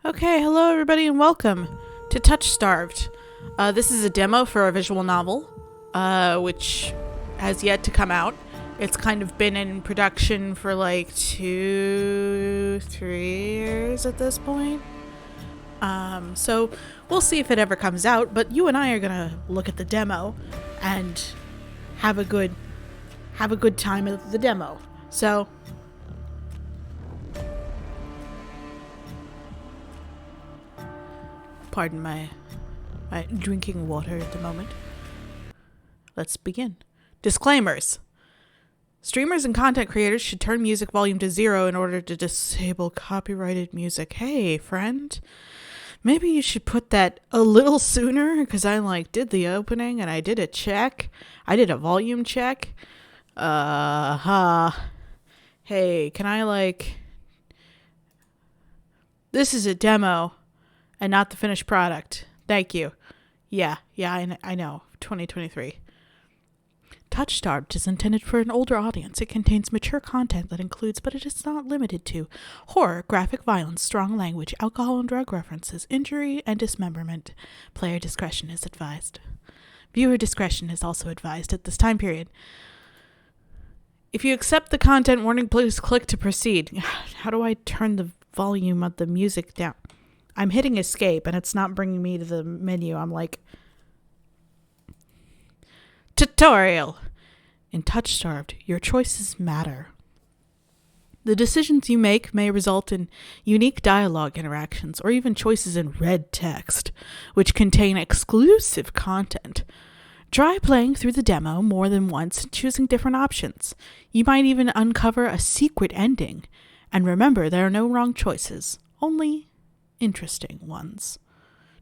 Okay, hello everybody and welcome to Touchstarved. This is a demo for a visual novel, which has yet to come out. It's kind of been in production for like 2-3 years at this point. So we'll see if it ever comes out, but you and I are gonna look at the demo and have a good time at the demo. So pardon my drinking water at the moment. Let's begin. Disclaimers. Streamers and content creators should turn music volume to 0 in order to disable copyrighted music. Hey, friend. Maybe you should put that a little sooner, because I did the opening and I did a check. I did a volume check. Hey, can I This is a demo and not the finished product. Thank you. Yeah, I know. 2023. Touchstarved is intended for an older audience. It contains mature content that includes, but it is not limited to, horror, graphic violence, strong language, alcohol and drug references, injury, and dismemberment. Player discretion is advised. Viewer discretion is also advised at this time period. If you accept the content warning, please click to proceed. How do I turn the volume of the music down? I'm hitting escape and it's not bringing me to the menu. I'm like, tutorial. In Touchstarved, your choices matter. The decisions you make may result in unique dialogue interactions or even choices in red text, which contain exclusive content. Try playing through the demo more than once and choosing different options. You might even uncover a secret ending. And remember, there are no wrong choices, only interesting ones.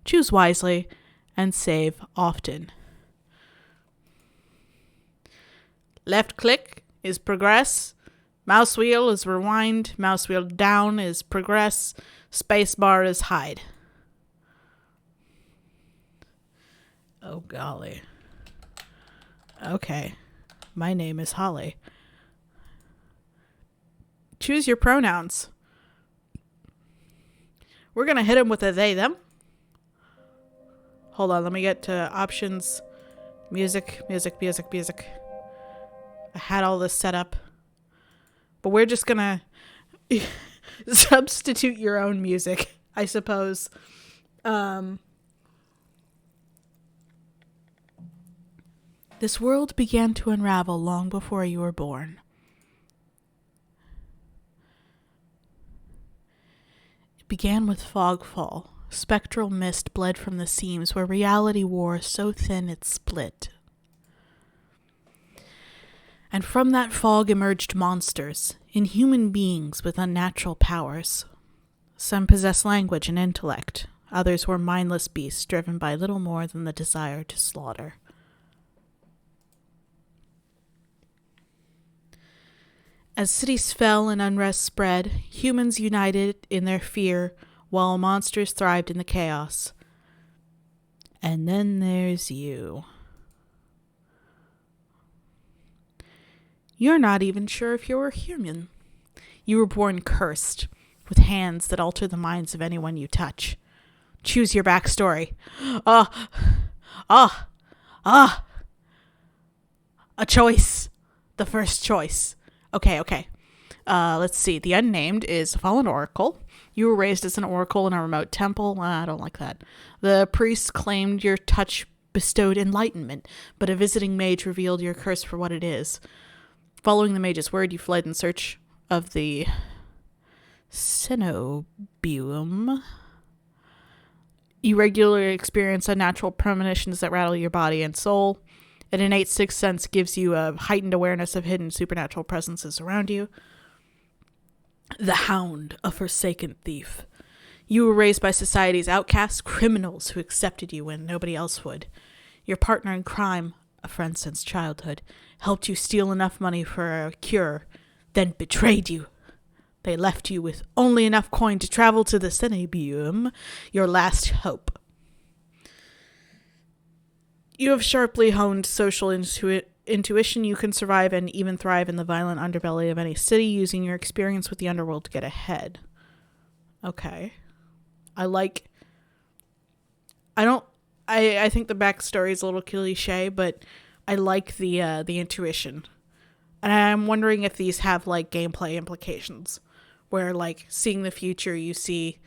Choose wisely and save often. Left click is progress. Mouse wheel is rewind. Mouse wheel down is progress. Space bar is hide. Oh golly. Okay. My name is Holly. Choose your pronouns. We're going to hit them with a they, them. Hold on, let me get to options. Music. I had all this set up. But we're just going to substitute your own music, I suppose. This world began to unravel long before you were born. Began with fogfall. Spectral mist bled from the seams where reality wore so thin it split. And from that fog emerged monsters, inhuman beings with unnatural powers. Some possessed language and intellect. Others were mindless beasts driven by little more than the desire to slaughter. As cities fell and unrest spread, humans united in their fear, while monsters thrived in the chaos. And then there's you. You're not even sure if you're a human. You were born cursed, with hands that alter the minds of anyone you touch. Choose your backstory. A choice. The first choice. Okay. Let's see. The unnamed is a fallen oracle. You were raised as an oracle in a remote temple. I don't like that. The priest claimed your touch bestowed enlightenment, but a visiting mage revealed your curse for what it is. Following the mage's word, you fled in search of the Cenobium. You regularly experience unnatural premonitions that rattle your body and soul. An innate sixth sense gives you a heightened awareness of hidden supernatural presences around you. The Hound, a forsaken thief. You were raised by society's outcasts, criminals who accepted you when nobody else would. Your partner in crime, a friend since childhood, helped you steal enough money for a cure, then betrayed you. They left you with only enough coin to travel to the Cenobium, your last hope. You have sharply honed social intuition. You can survive and even thrive in the violent underbelly of any city using your experience with the underworld to get ahead. Okay. I think the backstory is a little cliche, but I like the intuition. And I'm wondering if these have like gameplay implications where like seeing the future, you see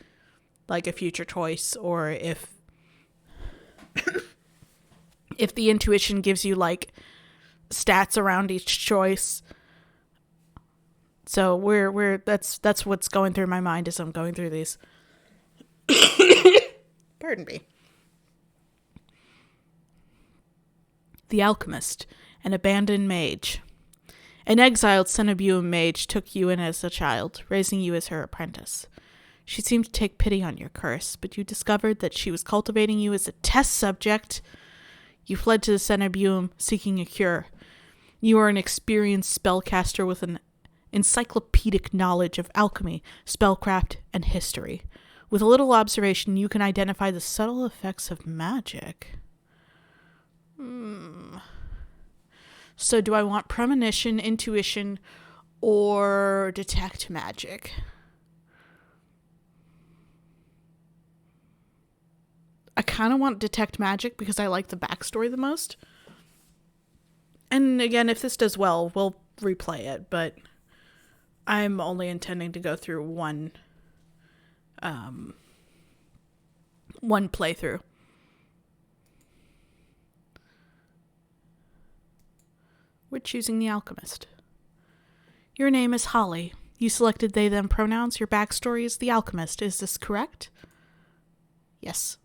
like a future choice, or if the intuition gives you like stats around each choice. So that's what's going through my mind as I'm going through these. Pardon me. The Alchemist, an abandoned mage. An exiled Cenebuum mage took you in as a child, raising you as her apprentice. She seemed to take pity on your curse, but you discovered that she was cultivating you as a test subject. You fled to the Cenebuum, seeking a cure. You are an experienced spellcaster with an encyclopedic knowledge of alchemy, spellcraft, and history. With a little observation, you can identify the subtle effects of magic. So do I want premonition, intuition, or detect magic? I kind of want detect magic because I like the backstory the most. And again, if this does well, we'll replay it, but I'm only intending to go through one playthrough. We're choosing the Alchemist. Your name is Holly. You selected they, them pronouns. Your backstory is the Alchemist. Is this correct? Yes.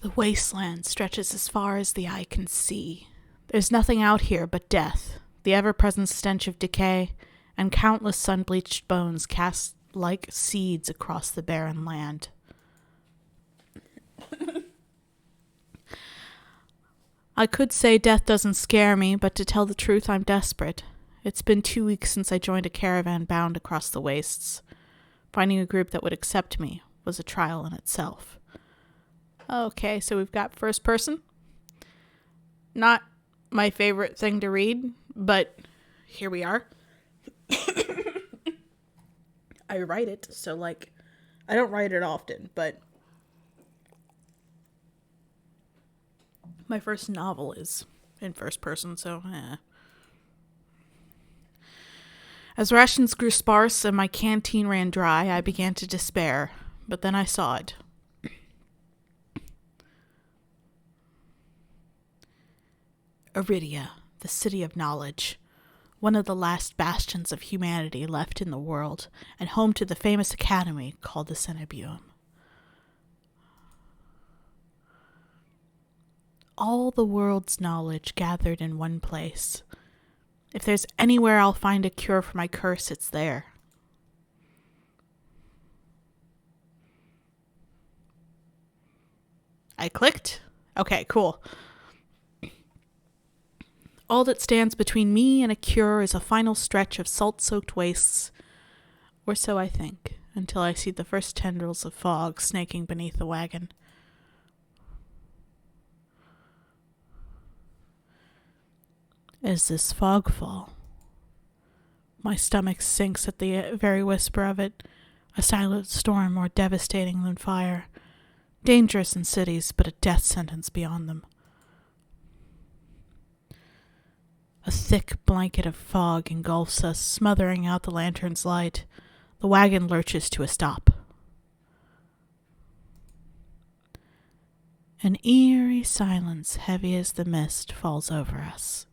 The wasteland stretches as far as the eye can see. There's nothing out here but death, the ever-present stench of decay, and countless sun-bleached bones cast like seeds across the barren land. I could say death doesn't scare me, but to tell the truth, I'm desperate. It's been 2 weeks since I joined a caravan bound across the wastes. Finding a group that would accept me was a trial in itself. Okay, so we've got first person. Not my favorite thing to read, but here we are. I write it, so like, I don't write it often, but my first novel is in first person, so As rations grew sparse and my canteen ran dry, I began to despair, but then I saw it. Iridia, the city of knowledge, one of the last bastions of humanity left in the world, and home to the famous academy called the Cenebuum. All the world's knowledge gathered in one place. If there's anywhere I'll find a cure for my curse, it's there. I clicked. Okay, cool. All that stands between me and a cure is a final stretch of salt-soaked wastes, or so I think, until I see the first tendrils of fog snaking beneath the wagon. Is this fogfall? My stomach sinks at the very whisper of it, a silent storm more devastating than fire, dangerous in cities, but a death sentence beyond them. A thick blanket of fog engulfs us, smothering out the lantern's light. The wagon lurches to a stop. An eerie silence, heavy as the mist, falls over us.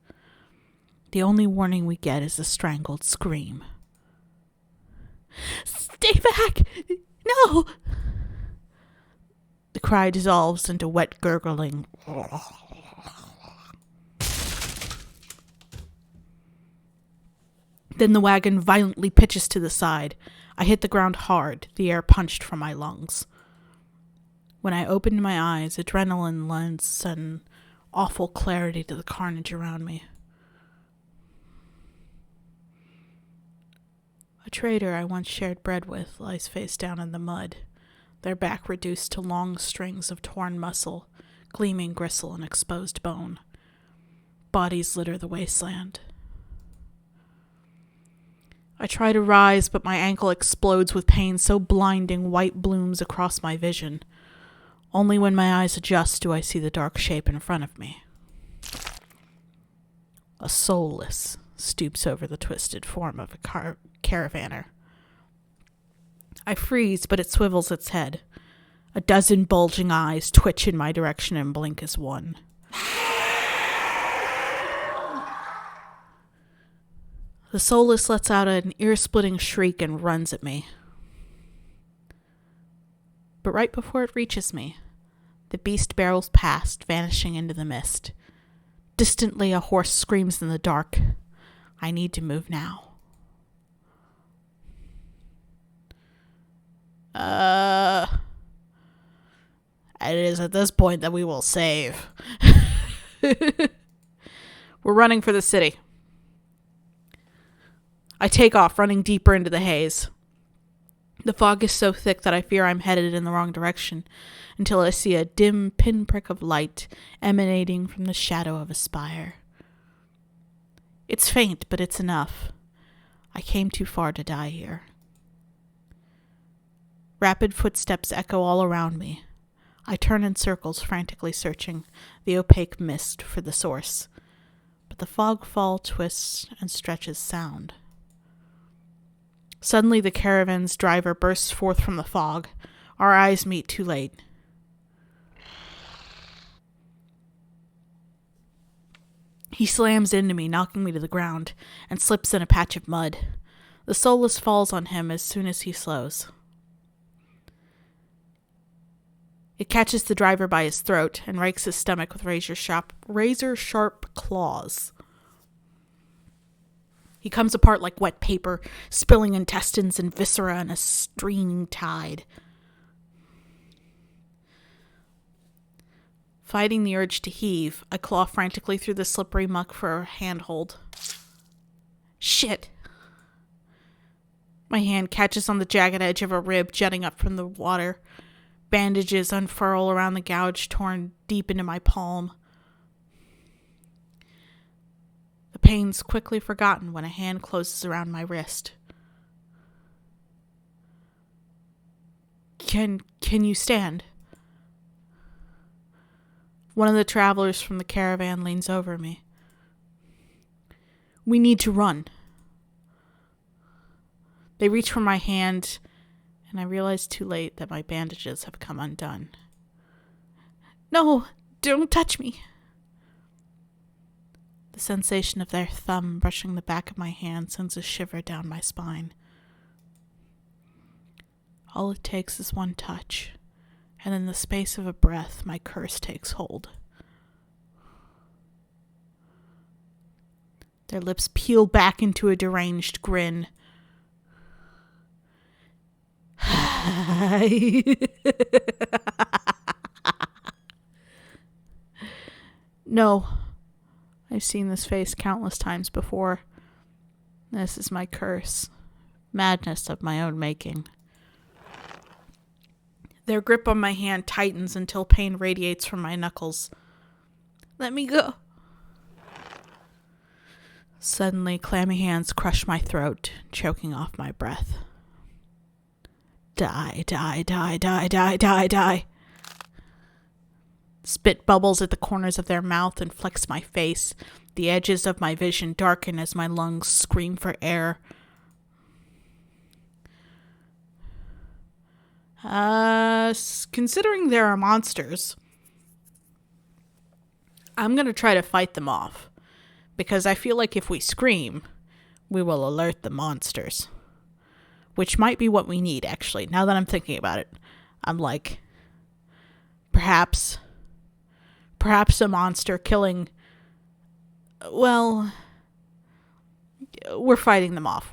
The only warning we get is a strangled scream. Stay back! No! The cry dissolves into wet gurgling. Then the wagon violently pitches to the side. I hit the ground hard, the air punched from my lungs. When I opened my eyes, adrenaline lends sudden, awful clarity to the carnage around me. A trader I once shared bread with lies face down in the mud, their back reduced to long strings of torn muscle, gleaming gristle and exposed bone. Bodies litter the wasteland. I try to rise, but my ankle explodes with pain so blinding white blooms across my vision. Only when my eyes adjust do I see the dark shape in front of me. A soulless stoops over the twisted form of a caravaner. I freeze, but it swivels its head. A dozen bulging eyes twitch in my direction and blink as one. The soulless lets out an ear-splitting shriek and runs at me. But right before it reaches me, the beast barrels past, vanishing into the mist. Distantly, a horse screams in the dark. I need to move now. It is at this point that we will save. We're running for the city. I take off, running deeper into the haze. The fog is so thick that I fear I'm headed in the wrong direction, until I see a dim pinprick of light emanating from the shadow of a spire. It's faint, but it's enough. I came too far to die here. Rapid footsteps echo all around me. I turn in circles, frantically searching the opaque mist for the source, but the fog fall twists and stretches sound. Suddenly the caravan's driver bursts forth from the fog. Our eyes meet too late. He slams into me, knocking me to the ground, and slips in a patch of mud. The soulless falls on him as soon as he slows. It catches the driver by his throat and rakes his stomach with razor-sharp claws. He comes apart like wet paper, spilling intestines and viscera in a streaming tide. Fighting the urge to heave, I claw frantically through the slippery muck for a handhold. Shit! My hand catches on the jagged edge of a rib jutting up from the water. Bandages unfurl around the gouge torn deep into my palm. The pain's quickly forgotten when a hand closes around my wrist. Can you stand? One of the travelers from the caravan leans over me. We need to run. They reach for my hand, and I realize too late that my bandages have come undone. No, don't touch me. The sensation of their thumb brushing the back of my hand sends a shiver down my spine. All it takes is one touch, and in the space of a breath, my curse takes hold. Their lips peel back into a deranged grin. No, I've seen this face countless times before. This is my curse, madness of my own making. Their grip on my hand tightens until pain radiates from my knuckles. Let me go. Suddenly, clammy hands crush my throat, choking off my breath. Die, die, die, die, die, die, die. Spit bubbles at the corners of their mouth and flecks my face. The edges of my vision darken as my lungs scream for air. Considering there are monsters, I'm going to try to fight them off. Because I feel like if we scream, we will alert the monsters. Which might be what we need, actually. Now that I'm thinking about it, I'm like, perhaps a monster killing... Well, we're fighting them off.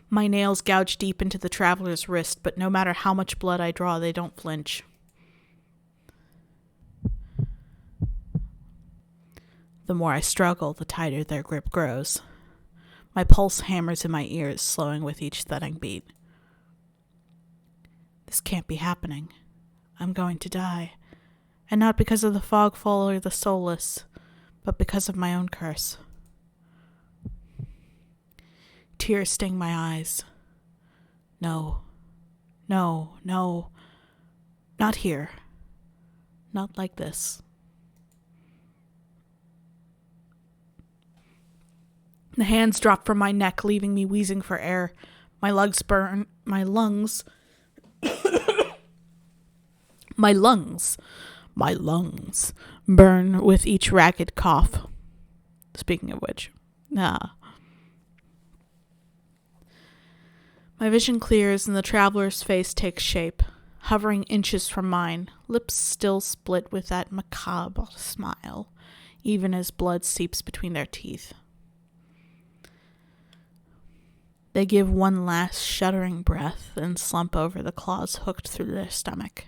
My nails gouge deep into the traveler's wrist, but no matter how much blood I draw, they don't flinch. The more I struggle, the tighter their grip grows. My pulse hammers in my ears, slowing with each thudding beat. This can't be happening. I'm going to die. And not because of the fogfall or the soulless, but because of my own curse. Tears sting my eyes. No. No. No. Not here. Not like this. The hands drop from my neck, leaving me wheezing for air. My lungs burn. My lungs burn with each ragged cough. Speaking of which, my vision clears and the traveler's face takes shape, hovering inches from mine, lips still split with that macabre smile, even as blood seeps between their teeth. They give one last shuddering breath and slump over, the claws hooked through their stomach.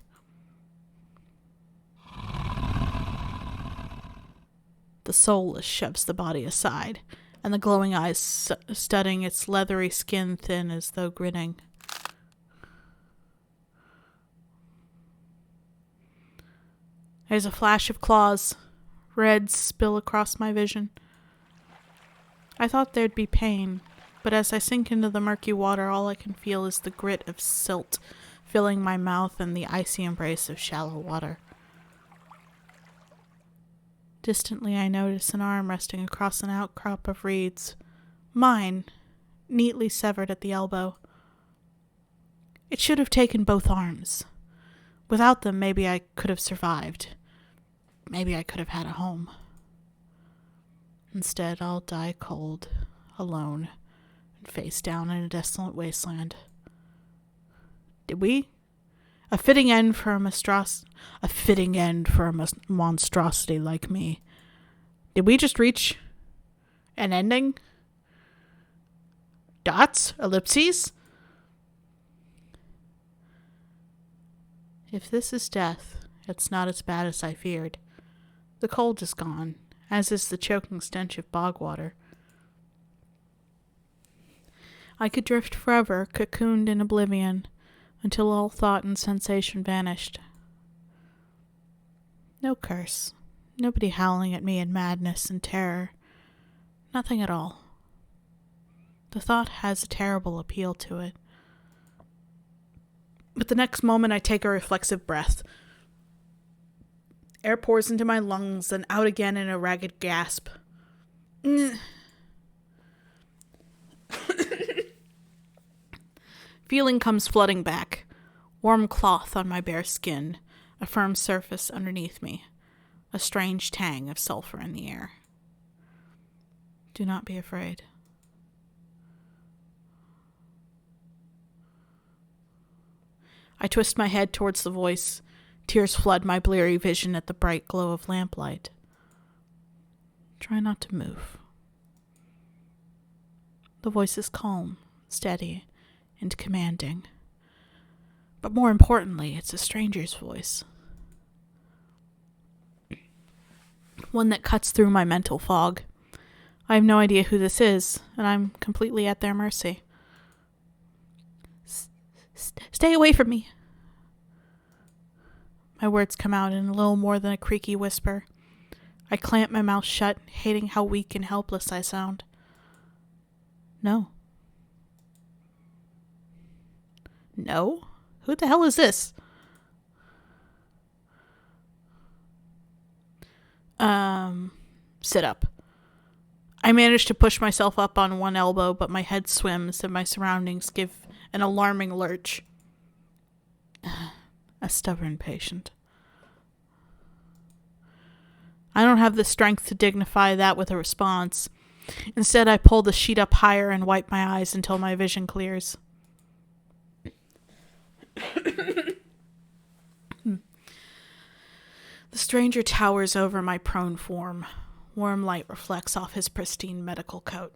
The soulless shoves the body aside, and the glowing eyes studying its leathery skin thin as though grinning. There's a flash of claws. Reds spill across my vision. I thought there'd be pain, but as I sink into the murky water, all I can feel is the grit of silt filling my mouth and the icy embrace of shallow water. Distantly, I notice an arm resting across an outcrop of reeds. Mine, neatly severed at the elbow. It should have taken both arms. Without them, maybe I could have survived. Maybe I could have had a home. Instead, I'll die cold, alone, and face down in a desolate wasteland. Did we? A fitting end for a monstrosity like me. Did we just reach an ending? Dots? Ellipses? If this is death, it's not as bad as I feared. The cold is gone, as is the choking stench of bog water. I could drift forever, cocooned in oblivion, until all thought and sensation vanished. No curse. Nobody howling at me in madness and terror. Nothing at all. The thought has a terrible appeal to it. But the next moment I take a reflexive breath. Air pours into my lungs and out again in a ragged gasp. Feeling comes flooding back. Warm cloth on my bare skin, a firm surface underneath me, a strange tang of sulfur in the air. Do not be afraid. I twist my head towards the voice. Tears flood my bleary vision at the bright glow of lamplight. Try not to move. The voice is calm, steady, and commanding. But more importantly, it's a stranger's voice. One that cuts through my mental fog. I have no idea who this is, and I'm completely at their mercy. Stay away from me. My words come out in a little more than a creaky whisper. I clamp my mouth shut, hating how weak and helpless I sound. No. No? Who the hell is this? Sit up. I manage to push myself up on one elbow, but my head swims and my surroundings give an alarming lurch. A stubborn patient. I don't have the strength to dignify that with a response. Instead, I pull the sheet up higher and wipe my eyes until my vision clears. The stranger towers over my prone form. Warm light reflects off his pristine medical coat.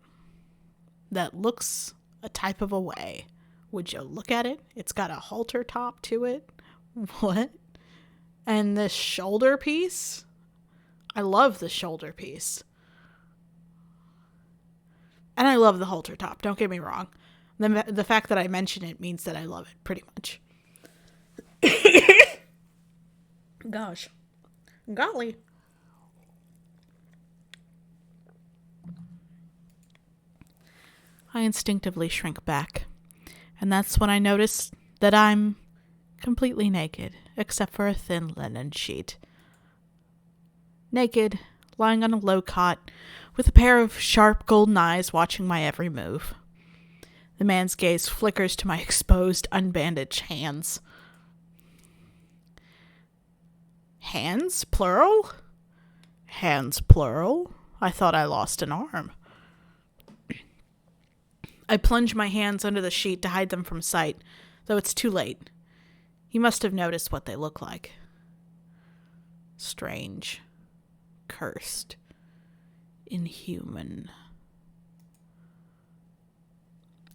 That looks a type of a way. Would you look at it? It's got a halter top to it. What? And this shoulder piece? I love the shoulder piece. And I love the halter top, don't get me wrong. The fact that I mention it means that I love it, pretty much. Gosh. Golly. I instinctively shrink back, and that's when I notice that I'm completely naked, except for a thin linen sheet. Naked, lying on a low cot, with a pair of sharp golden eyes watching my every move. The man's gaze flickers to my exposed, unbandaged hands. Hands, plural? Hands, plural? I thought I lost an arm. I plunge my hands under the sheet to hide them from sight, though it's too late. He must have noticed what they look like. Strange. Cursed. Inhuman.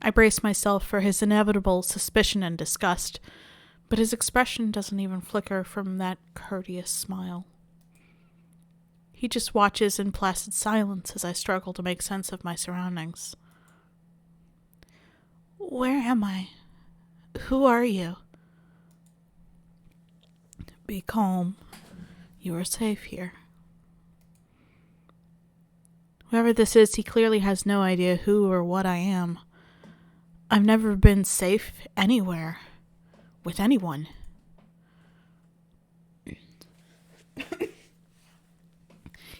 I brace myself for his inevitable suspicion and disgust, but his expression doesn't even flicker from that courteous smile. He just watches in placid silence as I struggle to make sense of my surroundings. Where am I? Who are you? Be calm. You are safe here. Whoever this is, he clearly has no idea who or what I am. I've never been safe anywhere. With anyone.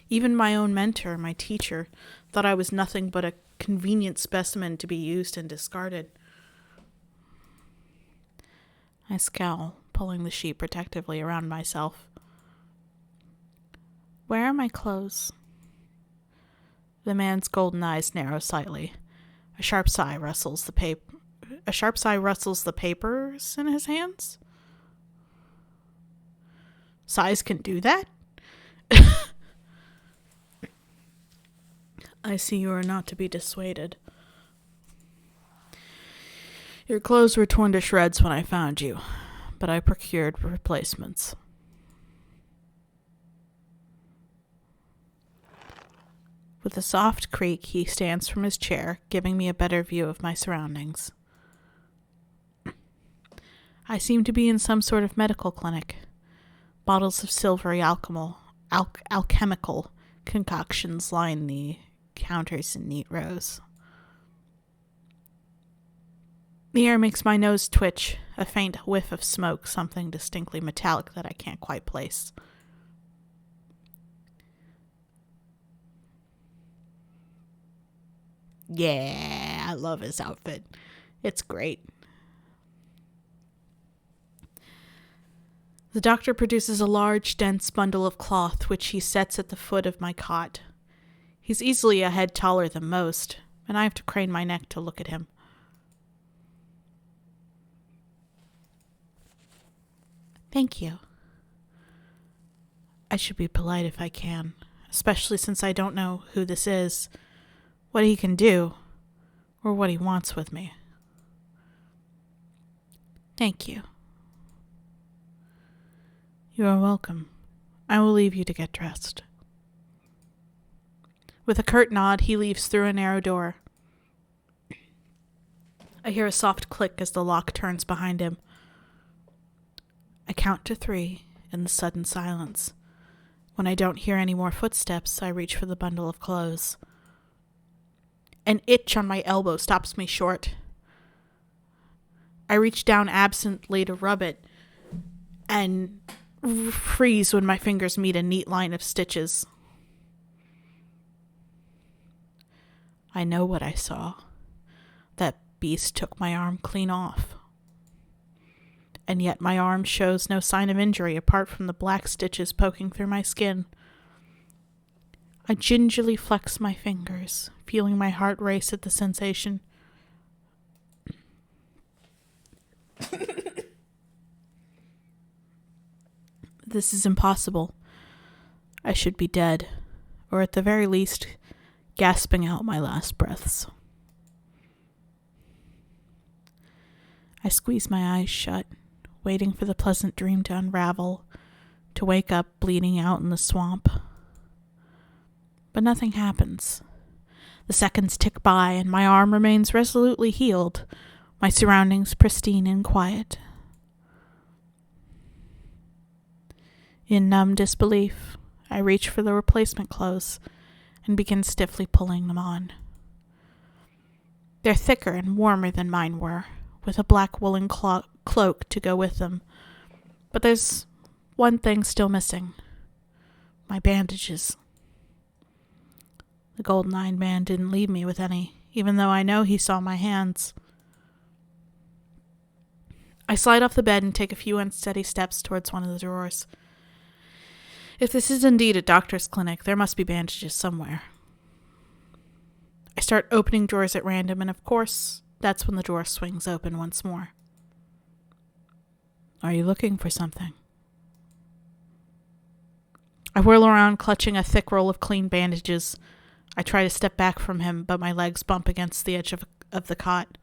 Even my own mentor, my teacher, thought I was nothing but a convenient specimen to be used and discarded. I scowl, pulling the sheet protectively around myself. Where are my clothes? The man's golden eyes narrow slightly. A sharp sigh rustles the papers in his hands. Sighs can do that? I see you are not to be dissuaded. Your clothes were torn to shreds when I found you, but I procured replacements. With a soft creak, he stands from his chair, giving me a better view of my surroundings. I seem to be in some sort of medical clinic. Bottles of silvery alchemical concoctions line the counters in neat rows. The air makes my nose twitch, a faint whiff of smoke, something distinctly metallic that I can't quite place. Yeah, I love his outfit. It's great. The doctor produces a large, dense bundle of cloth, which he sets at the foot of my cot. He's easily a head taller than most, and I have to crane my neck to look at him. Thank you. I should be polite if I can, especially since I don't know who this is, what he can do, or what he wants with me. Thank you. You are welcome. I will leave you to get dressed. With a curt nod, he leaves through a narrow door. I hear a soft click as the lock turns behind him. I count to 3 in the sudden silence. When I don't hear any more footsteps, I reach for the bundle of clothes. An itch on my elbow stops me short. I reach down absently to rub it and freeze when my fingers meet a neat line of stitches. I know what I saw. That beast took my arm clean off. And yet my arm shows no sign of injury apart from the black stitches poking through my skin. I gingerly flex my fingers, feeling my heart race at the sensation. This is impossible. I should be dead, or at the very least, gasping out my last breaths. I squeeze my eyes shut, waiting for the pleasant dream to unravel, to wake up bleeding out in the swamp. But nothing happens. The seconds tick by, and my arm remains resolutely healed, my surroundings pristine and quiet. In numb disbelief, I reach for the replacement clothes and begin stiffly pulling them on. They're thicker and warmer than mine were, with a black woolen cloak to go with them. But there's one thing still missing. My bandages. The golden-eyed man didn't leave me with any, even though I know he saw my hands. I slide off the bed and take a few unsteady steps towards one of the drawers. If this is indeed a doctor's clinic, there must be bandages somewhere. I start opening drawers at random, and of course, that's when the drawer swings open once more. Are you looking for something? I whirl around, clutching a thick roll of clean bandages. I try to step back from him, but my legs bump against the edge of the cot.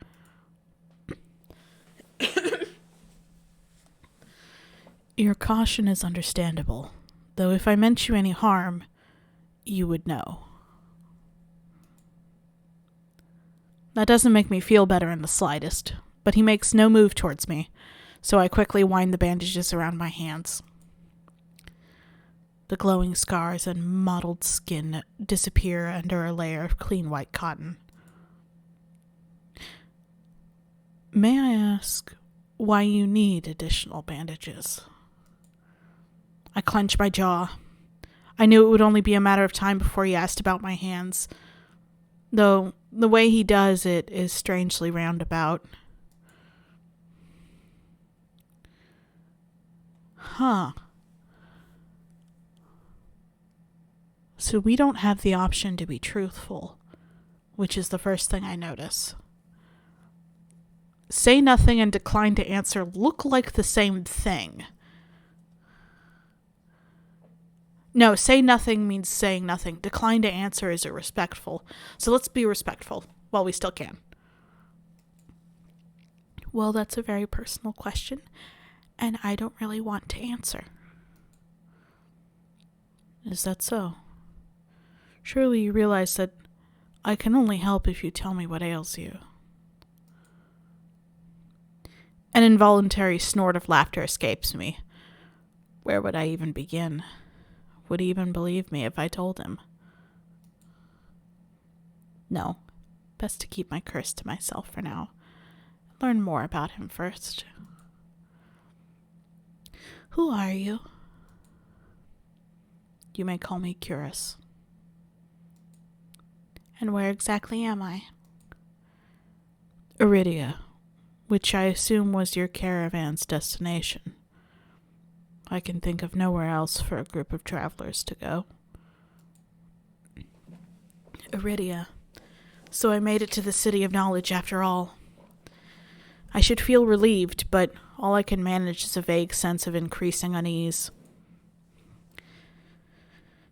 Your caution is understandable, though if I meant you any harm, you would know. That doesn't make me feel better in the slightest, but he makes no move towards me, so I quickly wind the bandages around my hands. The glowing scars and mottled skin disappear under a layer of clean white cotton. May I ask why you need additional bandages? I clench my jaw. I knew it would only be a matter of time before he asked about my hands, though the way he does it is strangely roundabout. Huh. So we don't have the option to be truthful, which is the first thing I notice. Say nothing and decline to answer look like the same thing. No, say nothing means saying nothing. Decline to answer is irrespectful. So let's be respectful while we still can. Well, that's a very personal question, and I don't really want to answer. Is that so? Surely you realize that I can only help if you tell me what ails you. An involuntary snort of laughter escapes me. Where would I even begin? Would he even believe me if I told him? No, best to keep my curse to myself for now. Learn more about him first. Who are you? You may call me Curus. And where exactly am I? Iridia, which I assume was your caravan's destination. I can think of nowhere else for a group of travelers to go. Iridia. So I made it to the City of Knowledge after all. I should feel relieved, but all I can manage is a vague sense of increasing unease.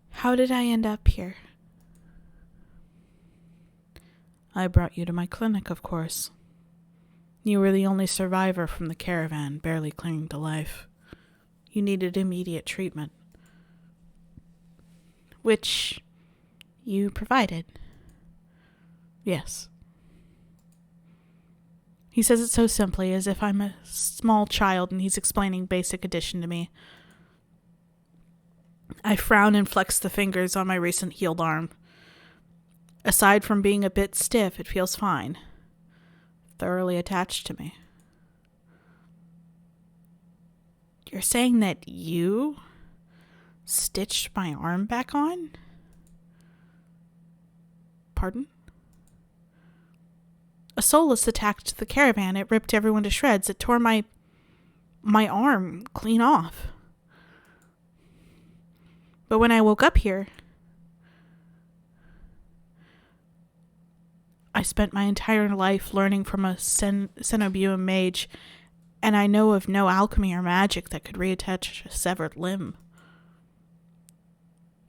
How did I end up here? I brought you to my clinic, of course. You were the only survivor from the caravan, barely clinging to life. You needed immediate treatment, which you provided. Yes. He says it so simply, as if I'm a small child and he's explaining basic addition to me. I frown and flex the fingers on my recent healed arm. Aside from being a bit stiff, it feels fine. Thoroughly attached to me. You're saying that you stitched my arm back on? Pardon? A soulless attacked the caravan. It ripped everyone to shreds. It tore my arm clean off. But when I woke up here, I spent my entire life learning from a Cenobian mage, and I know of no alchemy or magic that could reattach a severed limb.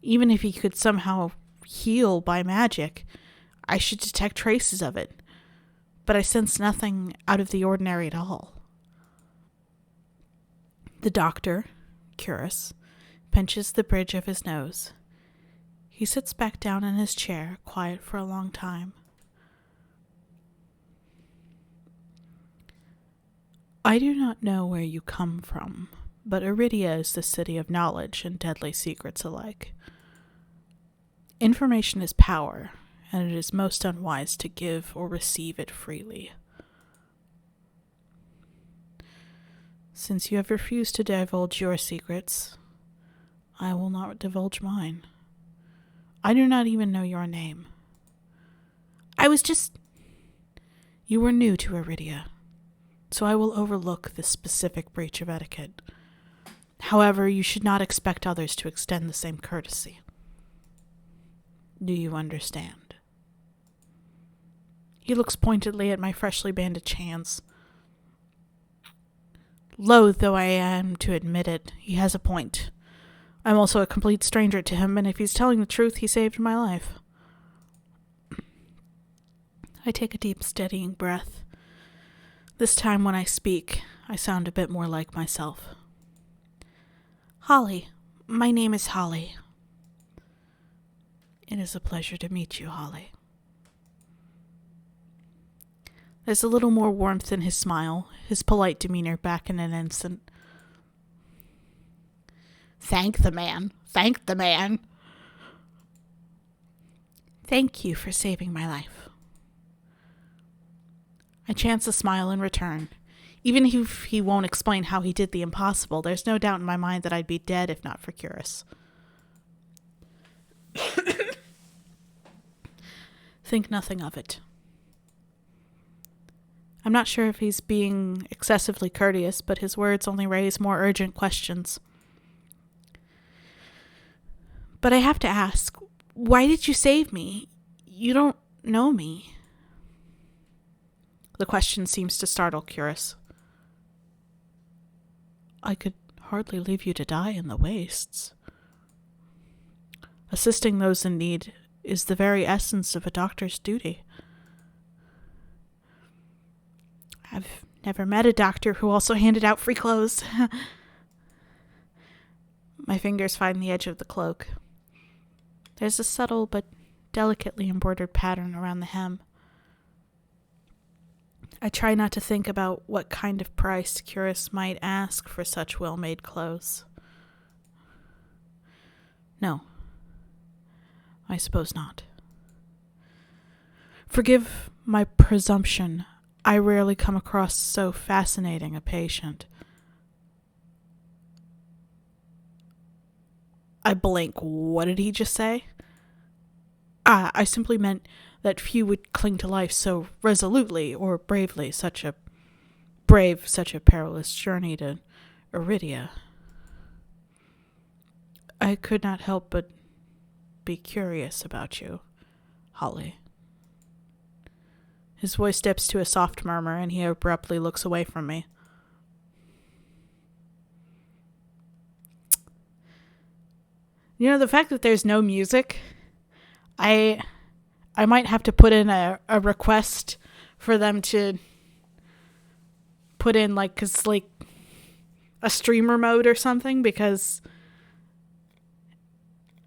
Even if he could somehow heal by magic, I should detect traces of it. But I sense nothing out of the ordinary at all. The doctor, Curus, pinches the bridge of his nose. He sits back down in his chair, quiet for a long time. I do not know where you come from, but Iridia is the city of knowledge and deadly secrets alike. Information is power, and it is most unwise to give or receive it freely. Since you have refused to divulge your secrets, I will not divulge mine. I do not even know your name. You were new to Iridia, so I will overlook this specific breach of etiquette. However, you should not expect others to extend the same courtesy. Do you understand? He looks pointedly at my freshly bandaged hands. Loath though I am to admit it, he has a point. I'm also a complete stranger to him, and if he's telling the truth, he saved my life. I take a deep, steadying breath. This time when I speak, I sound a bit more like myself. Holly. My name is Holly. It is a pleasure to meet you, Holly. There's a little more warmth in his smile, his polite demeanor back in an instant. Thank the man. Thank the man. Thank you for saving my life. I chance a smile in return. Even if he won't explain how he did the impossible, there's no doubt in my mind that I'd be dead if not for Curus. Think nothing of it. I'm not sure if he's being excessively courteous, but his words only raise more urgent questions. But I have to ask, why did you save me? You don't know me. The question seems to startle Curus. I could hardly leave you to die in the wastes. Assisting those in need is the very essence of a doctor's duty. I've never met a doctor who also handed out free clothes. My fingers find the edge of the cloak. There's a subtle but delicately embroidered pattern around the hem. I try not to think about what kind of price Curus might ask for such well-made clothes. No, I suppose not. Forgive my presumption. I rarely come across so fascinating a patient. I blink. What did he just say? I simply meant that few would cling to life so resolutely or bravely, such a perilous journey to Iridia. I could not help but be curious about you, Holly. His voice dips to a soft murmur, and he abruptly looks away from me. You know, the fact that there's no music, I might have to put in a request for them to put in, cause a streamer mode or something, because,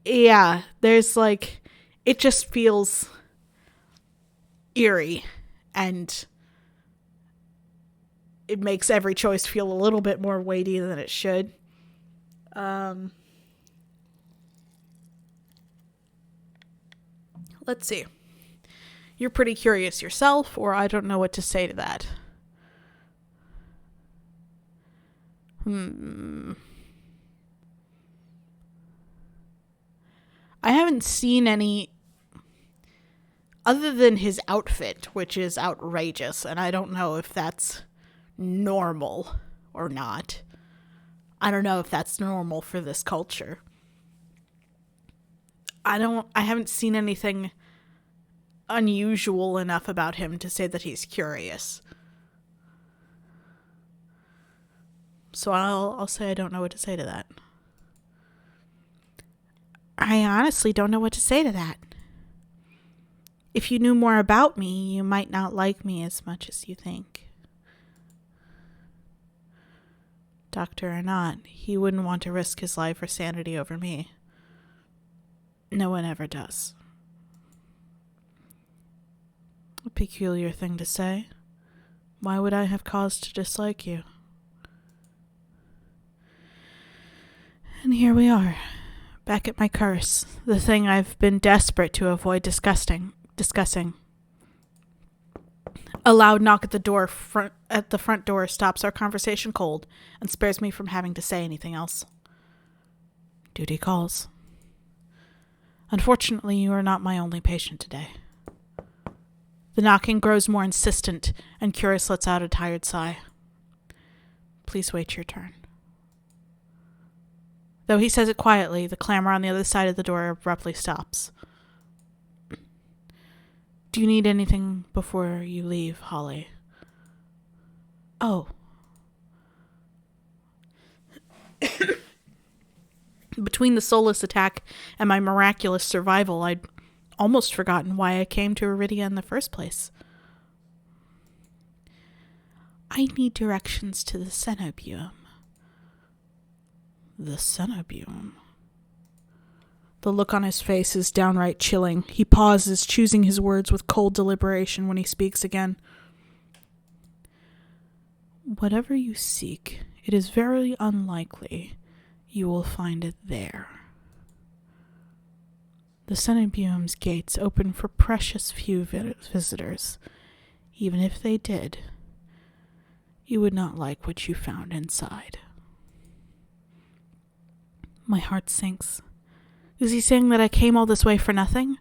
yeah, there's, it just feels eerie, and it makes every choice feel a little bit more weighty than it should. Let's see. You're pretty curious yourself, or I don't know what to say to that. I haven't seen any, other than his outfit, which is outrageous, and I don't know if that's normal or not. I don't know if that's normal for this culture. I haven't seen anything unusual enough about him to say that he's curious. So I'll say I don't know what to say to that. I honestly don't know what to say to that. If you knew more about me, you might not like me as much as you think. Doctor or not, he wouldn't want to risk his life or sanity over me. No one ever does. A peculiar thing to say. Why would I have cause to dislike you? And here we are, back at my curse, the thing I've been desperate to avoid discussing. discussing. A loud knock at the front door stops our conversation cold and spares me from having to say anything else. Duty calls. Unfortunately, you are not my only patient today. The knocking grows more insistent, and Curious lets out a tired sigh. Please wait your turn. Though he says it quietly, the clamor on the other side of the door abruptly stops. Do you need anything before you leave, Holly? Oh. Between the soulless attack and my miraculous survival, I'd almost forgotten why I came to Iridia in the first place. I need directions to the cenobiome. The cenobiome? The look on his face is downright chilling. He pauses, choosing his words with cold deliberation when he speaks again. Whatever you seek, it is very unlikely you will find it there. The cenobiome's gates open for precious few visitors. Even if they did, you would not like what you found inside. My heart sinks. Is he saying that I came all this way for nothing?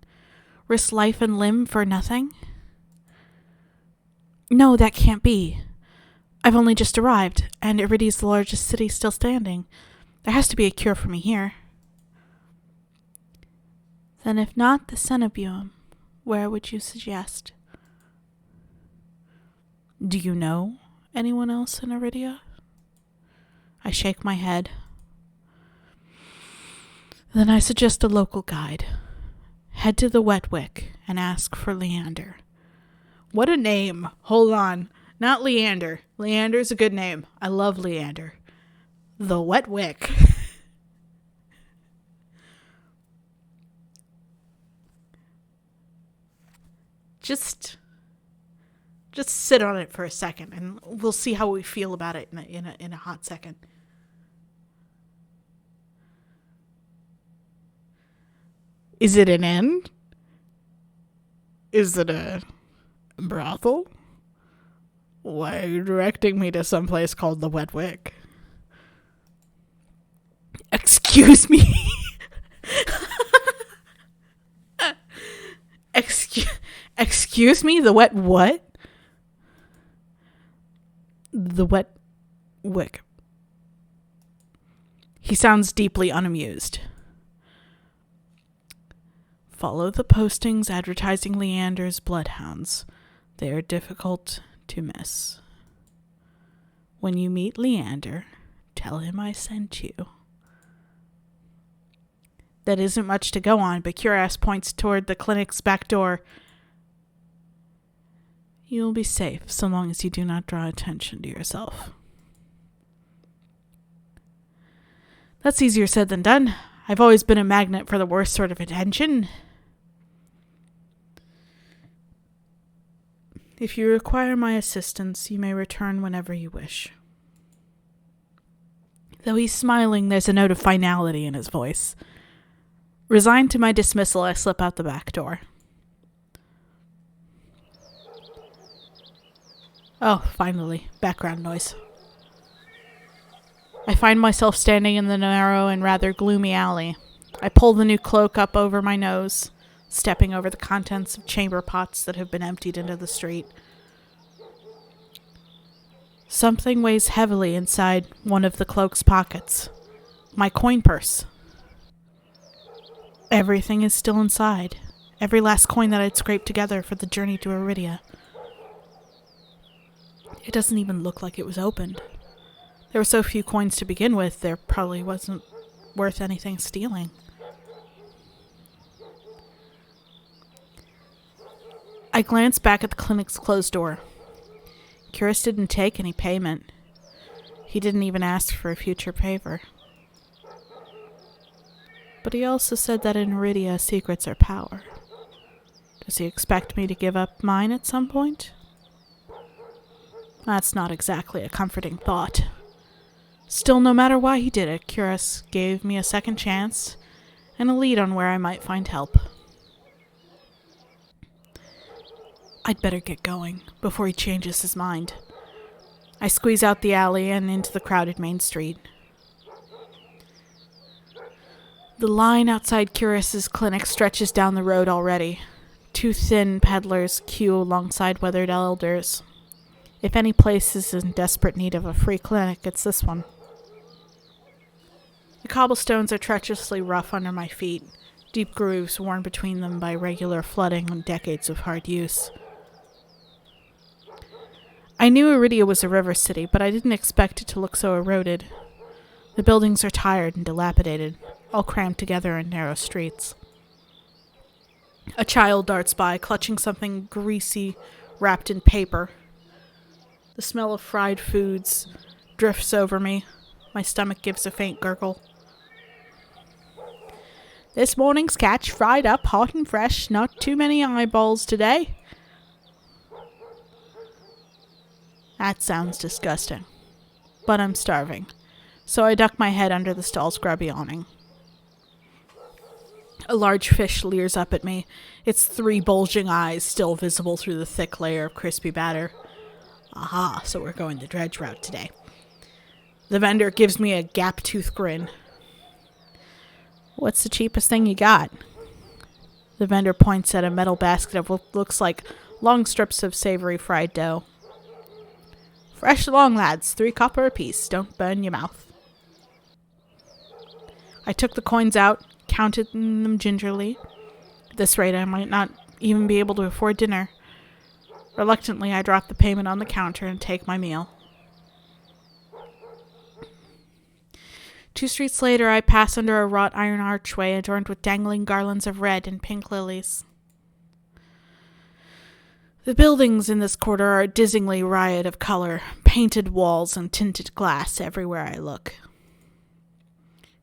Risked life and limb for nothing? No, that can't be. I've only just arrived, and Iridia's the largest city still standing. There has to be a cure for me here. Then if not the cenobiome, where would you suggest? Do you know anyone else in Iridia? I shake my head. Then I suggest a local guide. Head to the Wet Wick and ask for Leander. What a name. Hold on. Not Leander. Leander's a good name. I love Leander. The Wet Wick. Just sit on it for a second, and we'll see how we feel about it in a hot second. Is it an inn? Is it a brothel? Why are you directing me to some place called the Wet Wick? Excuse me? Excuse me? The wet what? The Wet Wick. He sounds deeply unamused. Follow the postings advertising Leander's bloodhounds. They are difficult to miss. When you meet Leander, tell him I sent you. That isn't much to go on, but Curious points toward the clinic's back door. You'll be safe so long as you do not draw attention to yourself. That's easier said than done. I've always been a magnet for the worst sort of attention. If you require my assistance, you may return whenever you wish. Though he's smiling, there's a note of finality in his voice. Resigned to my dismissal, I slip out the back door. Oh, finally. Background noise. I find myself standing in the narrow and rather gloomy alley. I pull the new cloak up over my nose, stepping over the contents of chamber pots that have been emptied into the street. Something weighs heavily inside one of the cloak's pockets. My coin purse. Everything is still inside. Every last coin that I'd scraped together for the journey to Iridia. It doesn't even look like it was opened. There were so few coins to begin with, there probably wasn't worth anything stealing. I glanced back at the clinic's closed door. Curious didn't take any payment. He didn't even ask for a future favor. But he also said that in Iridia, secrets are power. Does he expect me to give up mine at some point? That's not exactly a comforting thought. Still, no matter why he did it, Curious gave me a second chance and a lead on where I might find help. I'd better get going before he changes his mind. I squeeze out the alley and into the crowded main street. The line outside Curious's clinic stretches down the road already. Two thin peddlers queue alongside weathered elders. If any place is in desperate need of a free clinic, it's this one. The cobblestones are treacherously rough under my feet, deep grooves worn between them by regular flooding and decades of hard use. I knew Iridia was a river city, but I didn't expect it to look so eroded. The buildings are tired and dilapidated, all crammed together in narrow streets. A child darts by, clutching something greasy wrapped in paper. The smell of fried foods drifts over me. My stomach gives a faint gurgle. This morning's catch, fried up, hot and fresh. Not too many eyeballs today. That sounds disgusting. But I'm starving, so I duck my head under the stall's grubby awning. A large fish leers up at me, its 3 bulging eyes still visible through the thick layer of crispy batter. Aha, so we're going the dredge route today. The vendor gives me a gap-toothed grin. What's the cheapest thing you got? The vendor points at a metal basket of what looks like long strips of savory fried dough. Fresh along, lads. 3 copper apiece. Don't burn your mouth. I took the coins out, counted them gingerly. At this rate, I might not even be able to afford dinner. Reluctantly, I drop the payment on the counter and take my meal. 2 streets later, I pass under a wrought iron archway adorned with dangling garlands of red and pink lilies. The buildings in this quarter are a dizzyingly riot of color, painted walls and tinted glass everywhere I look.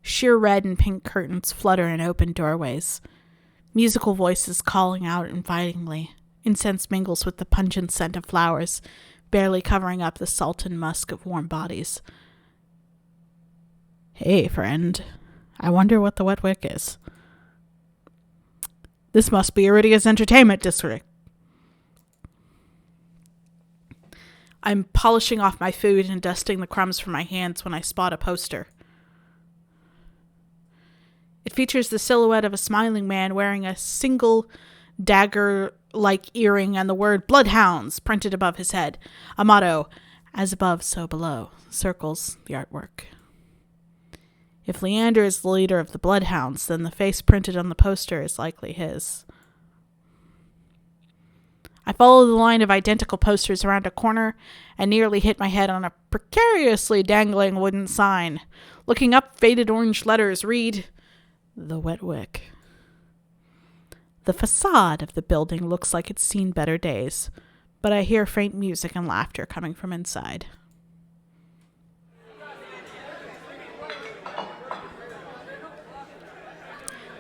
Sheer red and pink curtains flutter in open doorways. Musical voices calling out invitingly. Incense mingles with the pungent scent of flowers, barely covering up the salt and musk of warm bodies. Hey, friend. I wonder what the Wet Wick is. This must be Iridia's entertainment district. I'm polishing off my food and dusting the crumbs from my hands when I spot a poster. It features the silhouette of a smiling man wearing a single dagger-like earring and the word Bloodhounds printed above his head. A motto, as above, so below, circles the artwork. If Leander is the leader of the Bloodhounds, then the face printed on the poster is likely his. I follow the line of identical posters around a corner and nearly hit my head on a precariously dangling wooden sign. Looking up, faded orange letters read, The Wet Wick. The facade of the building looks like it's seen better days, but I hear faint music and laughter coming from inside.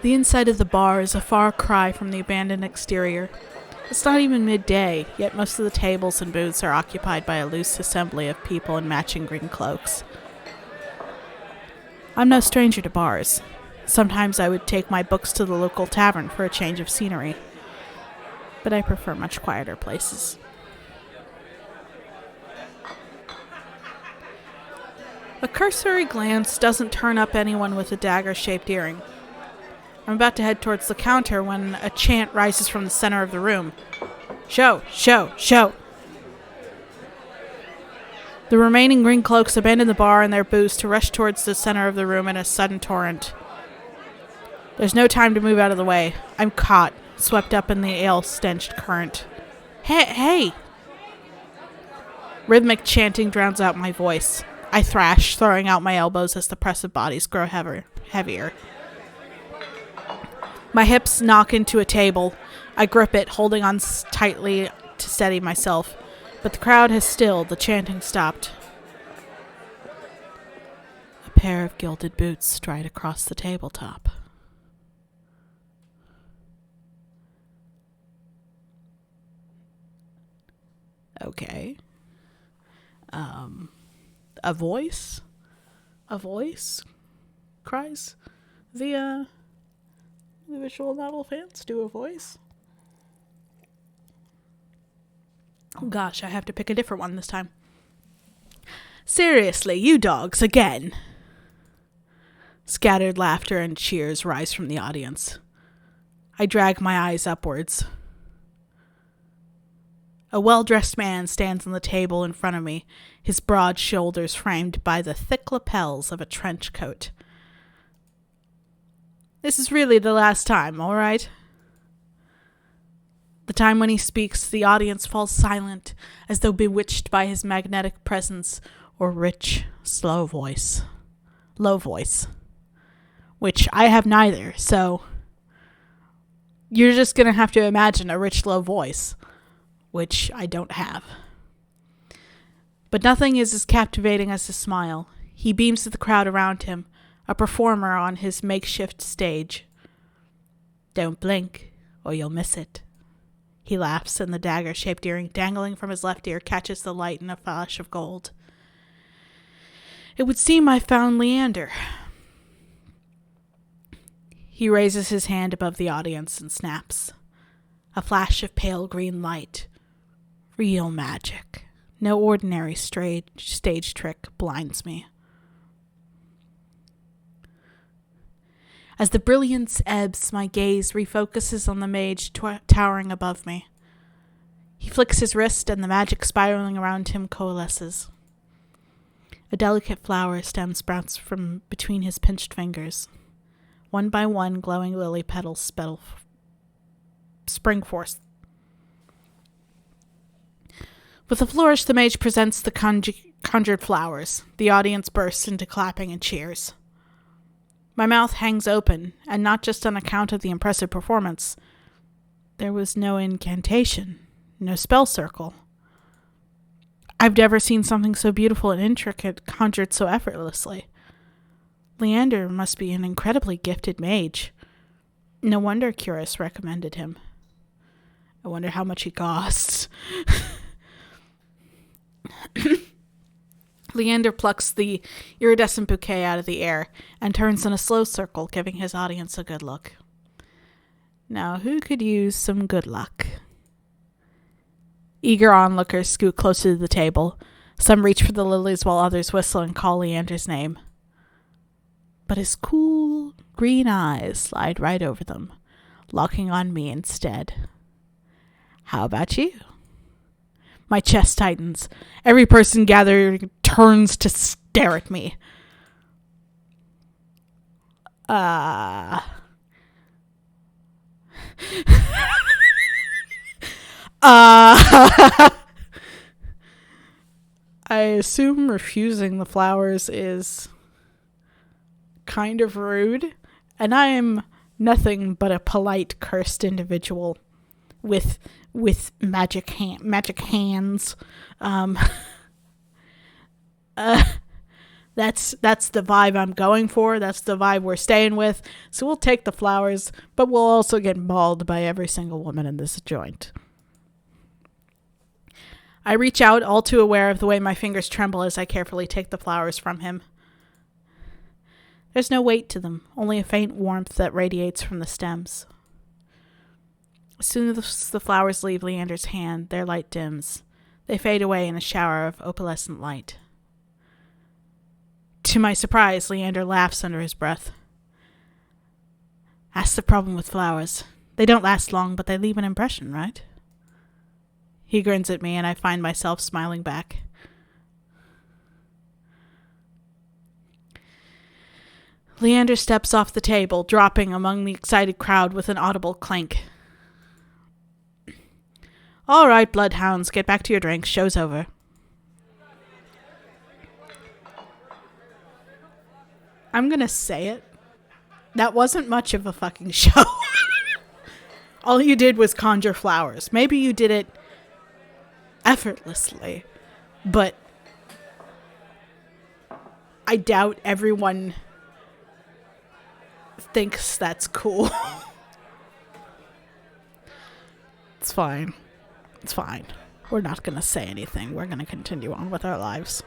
The inside of the bar is a far cry from the abandoned exterior. It's not even midday, yet most of the tables and booths are occupied by a loose assembly of people in matching green cloaks. I'm no stranger to bars. Sometimes I would take my books to the local tavern for a change of scenery, but I prefer much quieter places. A cursory glance doesn't turn up anyone with a dagger-shaped earring. I'm about to head towards the counter when a chant rises from the center of the room. Show! Show! Show! The remaining green cloaks abandon the bar and their booths to rush towards the center of the room in a sudden torrent. There's no time to move out of the way. I'm caught, swept up in the ale-stenched current. Hey! Rhythmic chanting drowns out my voice. I thrash, throwing out my elbows as the press of bodies grow heavier. My hips knock into a table. I grip it, holding on tightly to steady myself. But the crowd has stilled. The chanting stopped. A pair of gilded boots stride across the tabletop. Okay. A voice? A voice? Cries? The visual novel fans do a voice. Gosh, I have to pick a different one this time. Seriously, you dogs, again. Scattered laughter and cheers rise from the audience. I drag my eyes upwards. A well-dressed man stands on the table in front of me, his broad shoulders framed by the thick lapels of a trench coat. This is really the last time, all right? The time when he speaks, the audience falls silent, as though bewitched by his magnetic presence or rich, low voice. Which I have neither, so you're just going to have to imagine a rich, low voice, which I don't have. But nothing is as captivating as his smile. He beams at the crowd around him, a performer on his makeshift stage. Don't blink, or you'll miss it. He laughs, and the dagger-shaped earring dangling from his left ear catches the light in a flash of gold. It would seem I found Leander. He raises his hand above the audience and snaps. A flash of pale green light. Real magic. No ordinary stage trick blinds me. As the brilliance ebbs, my gaze refocuses on the mage towering above me. He flicks his wrist, and the magic spiraling around him coalesces. A delicate flower stem sprouts from between his pinched fingers. One by one, glowing lily petals spring forth. With a flourish, the mage presents the conjured flowers. The audience bursts into clapping and cheers. My mouth hangs open, and not just on account of the impressive performance. There was no incantation, no spell circle. I've never seen something so beautiful and intricate conjured so effortlessly. Leander must be an incredibly gifted mage. No wonder Curus recommended him. I wonder how much he costs. Leander plucks the iridescent bouquet out of the air and turns in a slow circle, giving his audience a good look. Now, who could use some good luck? Eager onlookers scoot closer to the table. Some reach for the lilies while others whistle and call Leander's name. But his cool, green eyes slide right over them, locking on me instead. How about you? My chest tightens. Every person gathered turns to stare at me. I assume refusing the flowers is kind of rude, and I am nothing but a polite, cursed individual with magic hands. That's the vibe I'm going for. That's the vibe we're staying with. So we'll take the flowers, but we'll also get mauled by every single woman in this joint. I reach out, all too aware of the way my fingers tremble as I carefully take the flowers from him. There's no weight to them, only a faint warmth that radiates from the stems. As soon as the flowers leave Leander's hand, their light dims. They fade away in a shower of opalescent light. To my surprise, Leander laughs under his breath. That's the problem with flowers. They don't last long, but they leave an impression, right? He grins at me, and I find myself smiling back. Leander steps off the table, dropping among the excited crowd with an audible clank. All right, bloodhounds, get back to your drinks. Show's over. I'm gonna say it. That wasn't much of a fucking show. All you did was conjure flowers. Maybe you did it effortlessly, but I doubt everyone thinks that's cool. It's fine. It's fine. We're not going to say anything. We're going to continue on with our lives.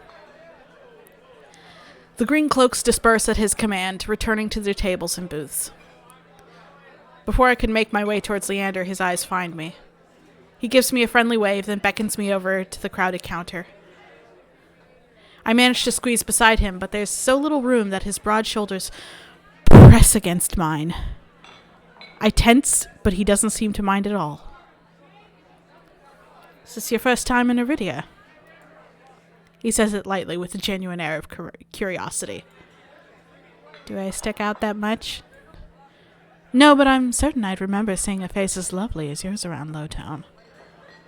The green cloaks disperse at his command, returning to their tables and booths. Before I can make my way towards Leander, his eyes find me. He gives me a friendly wave, then beckons me over to the crowded counter. I manage to squeeze beside him, but there's so little room that his broad shoulders press against mine. I tense, but he doesn't seem to mind at all. Is this your first time in Iridia? He says it lightly with a genuine air of curiosity. Do I stick out that much? No, but I'm certain I'd remember seeing a face as lovely as yours around Lowtown.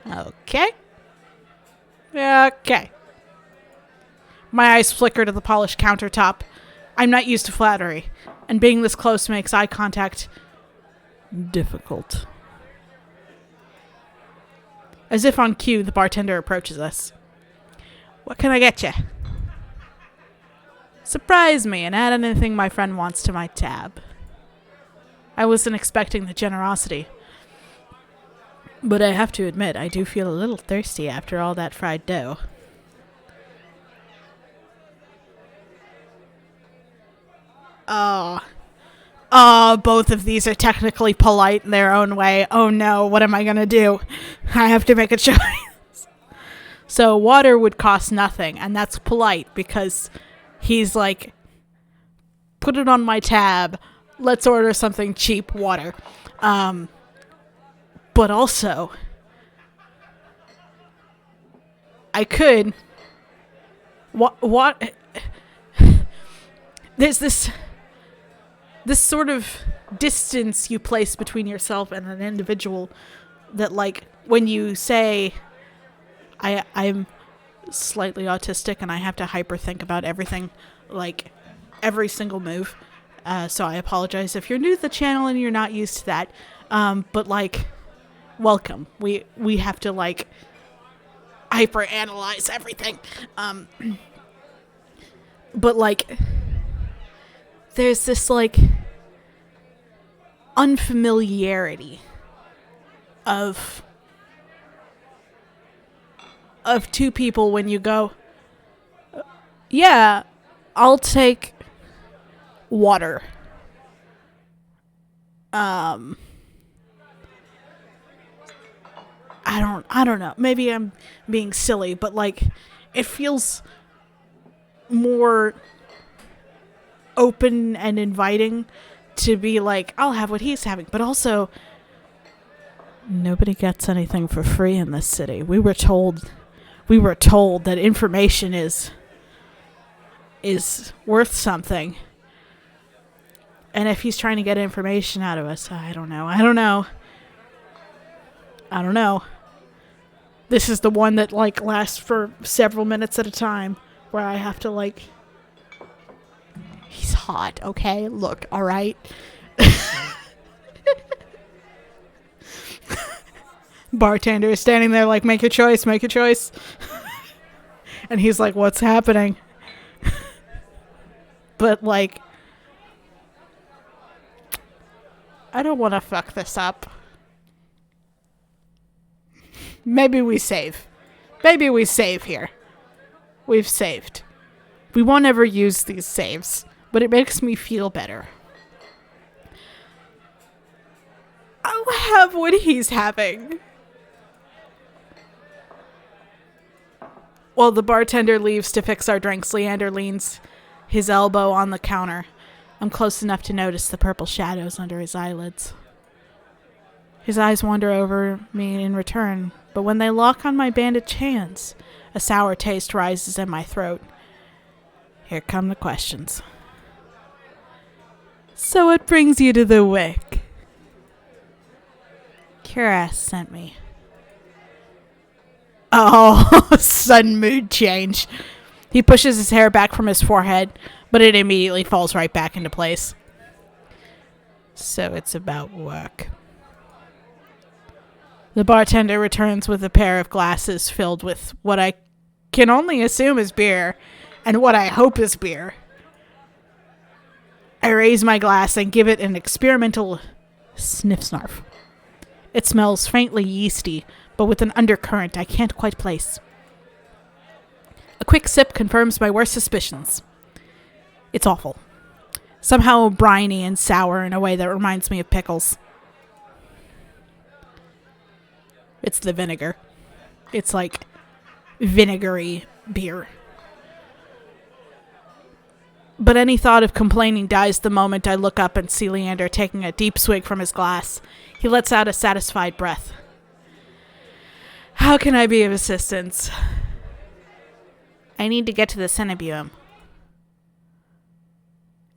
Okay. Okay. My eyes flicker to the polished countertop. I'm not used to flattery, and being this close makes eye contact difficult. As if on cue, the bartender approaches us. What can I get you? Surprise me and add anything my friend wants to my tab. I wasn't expecting the generosity, but I have to admit I do feel a little thirsty after all that fried dough. Both of these are technically polite in their own way. Oh no, what am I gonna do? I have to make a choice. So water would cost nothing, and that's polite because he's like, put it on my tab. Let's order something cheap, water. But also, I could. What? There's this sort of distance you place between yourself and an individual that, like, when you say, I'm slightly autistic and I have to hyper think about everything, like every single move. So I apologize if you're new to the channel and you're not used to that. But like, welcome. We have to like hyper analyze everything. But like, there's this like unfamiliarity of two people when you go, yeah, I'll take water. I don't know. Maybe I'm being silly, but like, it feels more open and inviting to be like, I'll have what he's having, but also nobody gets anything for free in this city. We were told that information is worth something. And if he's trying to get information out of us, I don't know. This is the one that like lasts for several minutes at a time where I have to like, he's hot, okay? Look, all right. Bartender is standing there like, make your choice. And he's like, what's happening? But like, I don't want to fuck this up. Maybe we save here. We've saved. We won't ever use these saves, but it makes me feel better. I'll have what he's having. While the bartender leaves to fix our drinks, Leander leans his elbow on the counter. I'm close enough to notice the purple shadows under his eyelids. His eyes wander over me in return, but when they lock on my bandaged hands, a sour taste rises in my throat. Here come the questions. So what brings you to the Wick? Kira sent me. Oh, sudden mood change. He pushes his hair back from his forehead, but it immediately falls right back into place. So it's about work. The bartender returns with a pair of glasses filled with what I can only assume is beer, and what I hope is beer. I raise my glass and give it an experimental sniff-snarf. It smells faintly yeasty, but with an undercurrent I can't quite place. A quick sip confirms my worst suspicions. It's awful. Somehow briny and sour in a way that reminds me of pickles. It's the vinegar. It's like vinegary beer. But any thought of complaining dies the moment I look up and see Leander taking a deep swig from his glass. He lets out a satisfied breath. How can I be of assistance? I need to get to the Cenebium.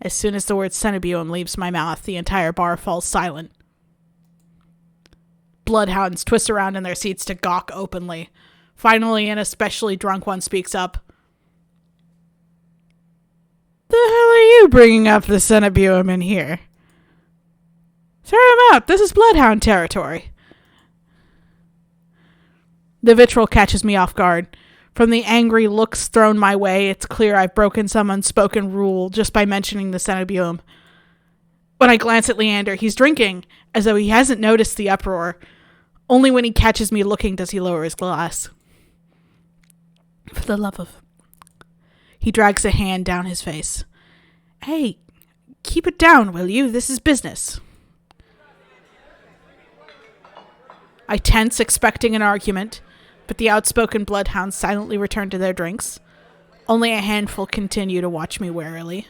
As soon as the word Cenebium leaves my mouth, the entire bar falls silent. Bloodhounds twist around in their seats to gawk openly. Finally, an especially drunk one speaks up. The hell are you bringing up the Cenebium in here? Throw him out. This is Bloodhound territory. The vitriol catches me off guard. From the angry looks thrown my way, it's clear I've broken some unspoken rule just by mentioning the Cenebium. When I glance at Leander, he's drinking, as though he hasn't noticed the uproar. Only when he catches me looking does he lower his glass. For the love of... He drags a hand down his face. Hey, keep it down, will you? This is business. I tense, expecting an argument, but the outspoken bloodhounds silently return to their drinks. Only a handful continue to watch me warily.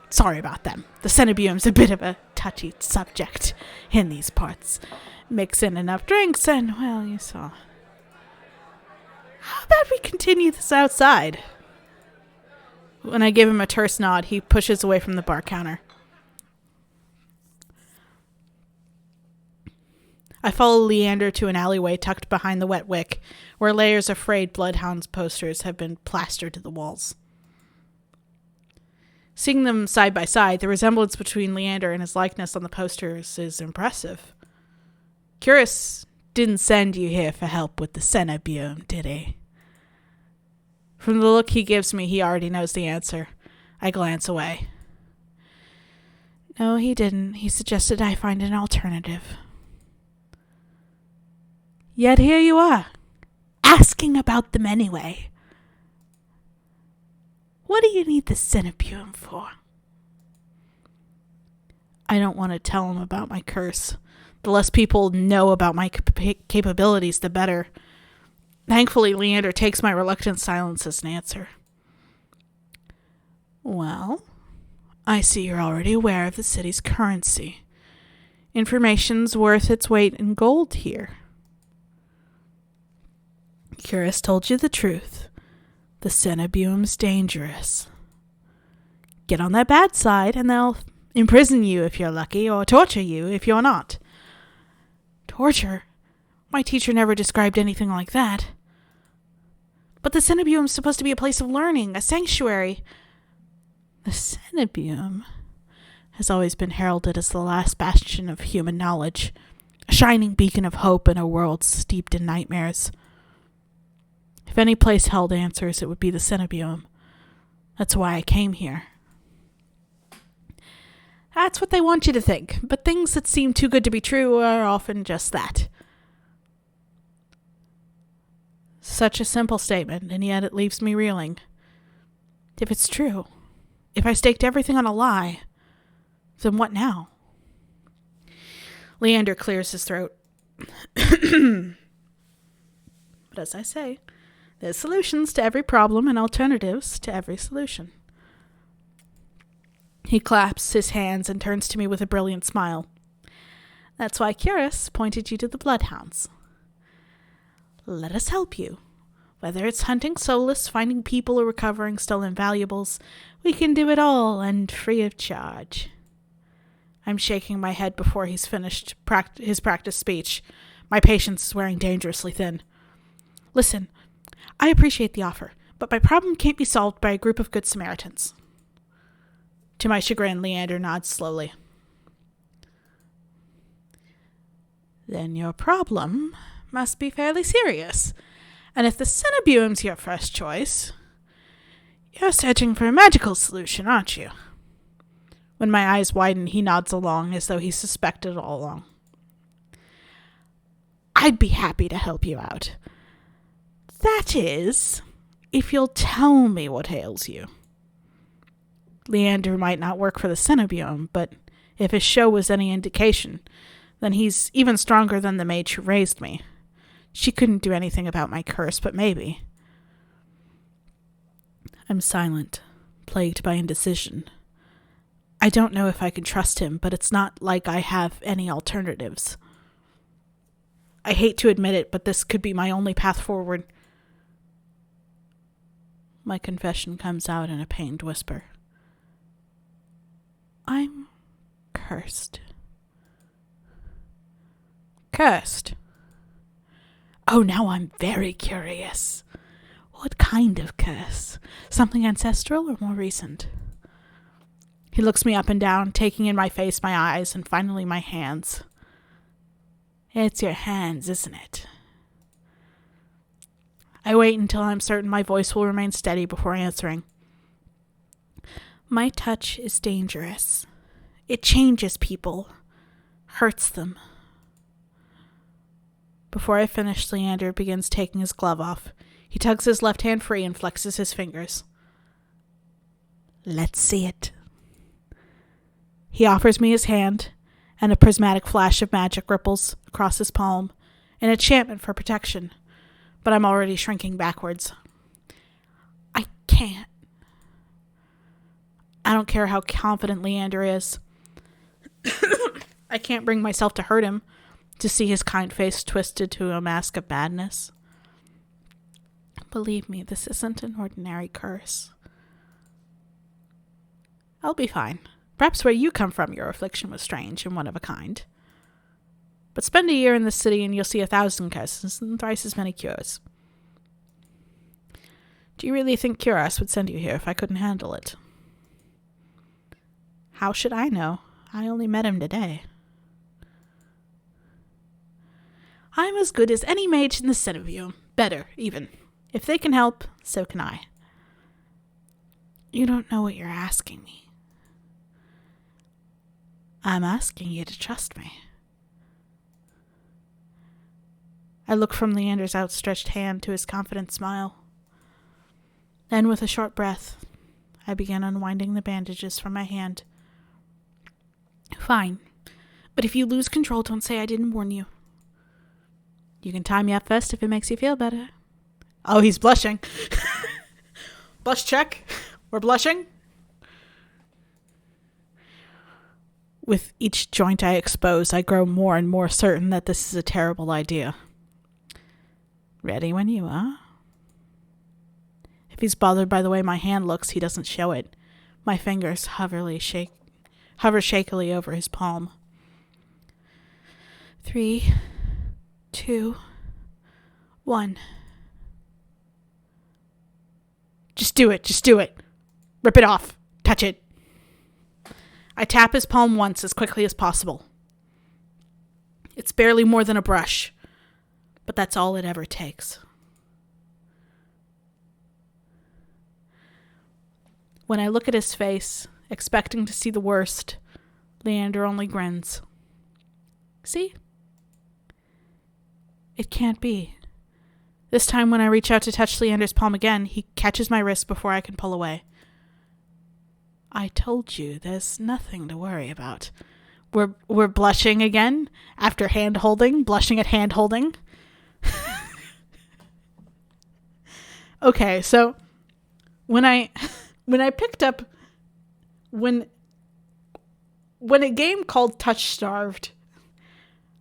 Sorry about them. The Cenebium's a bit of a touchy subject in these parts. Mix in enough drinks and, well, you saw. How about we continue this outside? When I give him a terse nod, he pushes away from the bar counter. I follow Leander to an alleyway tucked behind the wet wick, where layers of frayed bloodhounds posters have been plastered to the walls. Seeing them side by side, the resemblance between Leander and his likeness on the posters is impressive. Curious didn't send you here for help with the Cenebium, did he? From the look he gives me, he already knows the answer. I glance away. No, he didn't. He suggested I find an alternative. Yet here you are, asking about them anyway. What do you need the Cenebium for? I don't want to tell him about my curse. The less people know about my capabilities, the better. Thankfully, Leander takes my reluctant silence as an answer. Well, I see you're already aware of the city's currency. Information's worth its weight in gold here. Curious told you the truth. The Cenebium's dangerous. Get on their bad side and they'll imprison you if you're lucky, or torture you if you're not. Torture? My teacher never described anything like that. But the Cenebium's supposed to be a place of learning, a sanctuary. The Cenebium has always been heralded as the last bastion of human knowledge, a shining beacon of hope in a world steeped in nightmares. If any place held answers, it would be the Cenebium. That's why I came here. That's what they want you to think, but things that seem too good to be true are often just that. Such a simple statement, and yet it leaves me reeling. If it's true, if I staked everything on a lie, then what now? Leander clears his throat. But as I say, there's solutions to every problem and alternatives to every solution. He claps his hands and turns to me with a brilliant smile. That's why Curious pointed you to the bloodhounds. Let us help you. Whether it's hunting soulless, finding people, or recovering stolen valuables, we can do it all and free of charge. I'm shaking my head before he's finished his practice speech. My patience is wearing dangerously thin. Listen, I appreciate the offer, but my problem can't be solved by a group of good Samaritans. To my chagrin, Leander nods slowly. Then your problem must be fairly serious. And if the Cenebium's your first choice, you're searching for a magical solution, aren't you? When my eyes widen, he nods along as though he suspected all along. I'd be happy to help you out. That is, if you'll tell me what ails you. Leander might not work for the Cenebium, but if his show was any indication, Then he's even stronger than the mage who raised me. She couldn't do anything about my curse, but maybe. I'm silent, plagued by indecision. I don't know if I can trust him, but it's not like I have any alternatives. I hate to admit it, but this could be my only path forward. My confession comes out in a pained whisper. I'm cursed. Cursed? Oh, now I'm very curious. What kind of curse? Something ancestral or more recent? He looks me up and down, taking in my face, my eyes, and finally my hands. It's your hands, isn't it? I wait until I'm certain my voice will remain steady before answering. My touch is dangerous. It changes people, hurts them. Before I finish, Leander begins taking his glove off. He tugs his left hand free and flexes his fingers. Let's see it. He offers me his hand, and a prismatic flash of magic ripples across his palm, an enchantment for protection, but I'm already shrinking backwards. I can't. I don't care how confident Leander is. I can't bring myself to hurt him, to see his kind face twisted to a mask of madness. Believe me, this isn't an ordinary curse. I'll be fine. Perhaps where you come from, your affliction was strange and one of a kind. But spend a year in this city and you'll see 1,000 curses and thrice as many cures. Do you really think Cuirass would send you here if I couldn't handle it? How should I know? I only met him today. I'm as good as any mage in the set of you. Better, even. If they can help, so can I. You don't know what you're asking me. I'm asking you to trust me. I look from Leander's outstretched hand to his confident smile. Then, with a short breath, I begin unwinding the bandages from my hand. Fine, but if you lose control, don't say I didn't warn you. You can tie me up first if it makes you feel better. Oh, he's blushing. Blush check. We're blushing. With each joint I expose, I grow more and more certain that this is a terrible idea. Ready when you are? If he's bothered by the way my hand looks, he doesn't show it. My fingers hover shakily over his palm. 3, 2, 1. Just do it. Rip it off. Touch it. I tap his palm once as quickly as possible. It's barely more than a brush, but that's all it ever takes. When I look at his face, expecting to see the worst, Leander only grins. See? It can't be. This time when I reach out to touch Leander's palm again, he catches my wrist before I can pull away. I told you, there's nothing to worry about. We're blushing again after hand-holding, blushing at hand-holding. Okay, so when a game called Touchstarved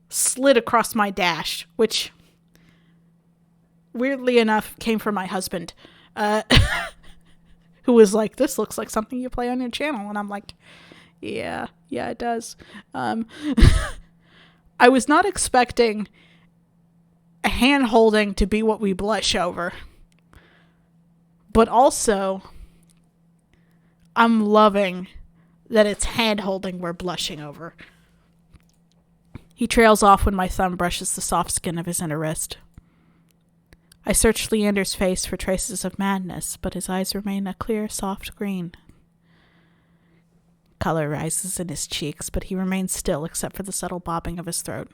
slid across my dash, which weirdly enough came from my husband, who was like, this looks like something you play on your channel. And I'm like, yeah, it does. I was not expecting a hand holding to be what we blush over. But also, I'm loving that it's hand holding we're blushing over. He trails off when my thumb brushes the soft skin of his inner wrist. I search Leander's face for traces of madness, but his eyes remain a clear, soft green. Color rises in his cheeks, but he remains still except for the subtle bobbing of his throat.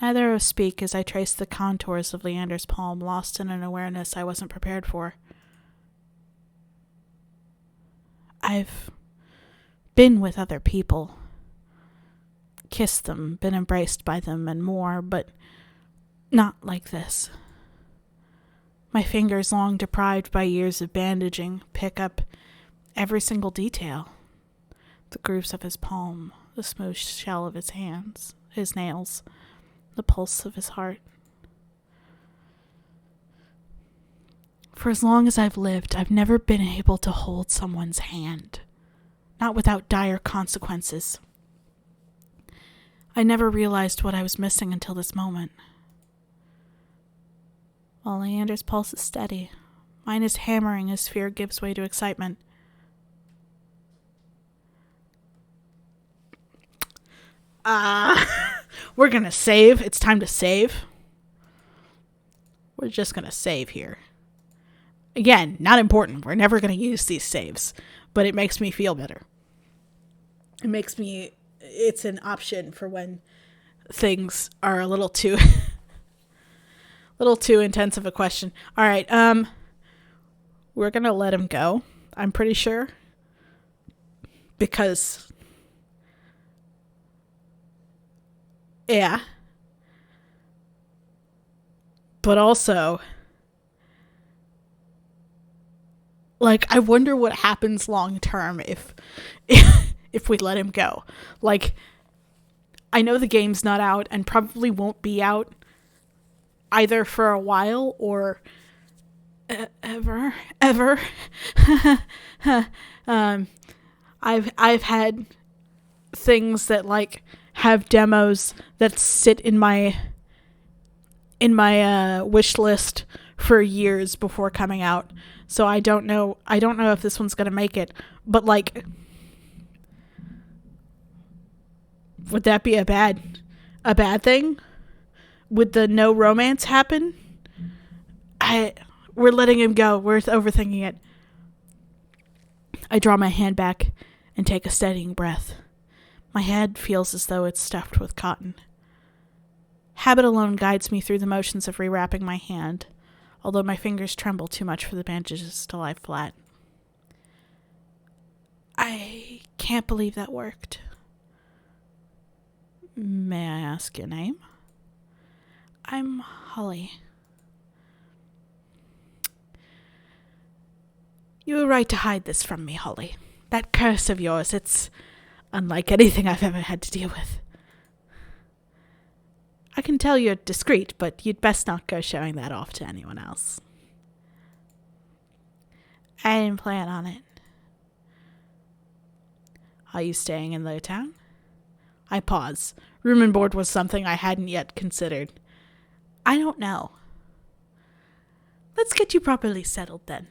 Neither of us speak as I trace the contours of Leander's palm, lost in an awareness I wasn't prepared for. I've been with other people, kissed them, been embraced by them, and more, but not like this. My fingers, long deprived by years of bandaging, pick up every single detail. The grooves of his palm, the smooth shell of his hands, his nails, the pulse of his heart. For as long as I've lived, I've never been able to hold someone's hand, not without dire consequences. I never realized what I was missing until this moment. While Leander's pulse is steady, mine is hammering as fear gives way to excitement. We're gonna save. It's time to save. We're just gonna save here. Again, not important. We're never gonna use these saves, but it makes me feel better. It's an option for when things are a little too intense of a question. All right, we're gonna let him go, I'm pretty sure, because yeah, but also, like, I wonder what happens long term if if we let him go. Like, I know the game's not out and probably won't be out either for a while or ever. I've had things that like have demos that sit in my wish list for years before coming out. So I don't know if this one's gonna make it. But like, would that be a bad thing? Would the no romance happen? We're letting him go. We're overthinking it. I draw my hand back and take a steadying breath. My head feels as though it's stuffed with cotton. Habit alone guides me through the motions of rewrapping my hand, although my fingers tremble too much for the bandages to lie flat. I can't believe that worked. May I ask your name? I'm Holly. You were right to hide this from me, Holly. That curse of yours, it's unlike anything I've ever had to deal with. I can tell you're discreet, but you'd best not go showing that off to anyone else. I didn't plan on it. Are you staying in Lowtown? I pause. Room and board was something I hadn't yet considered. I don't know. Let's get you properly settled then.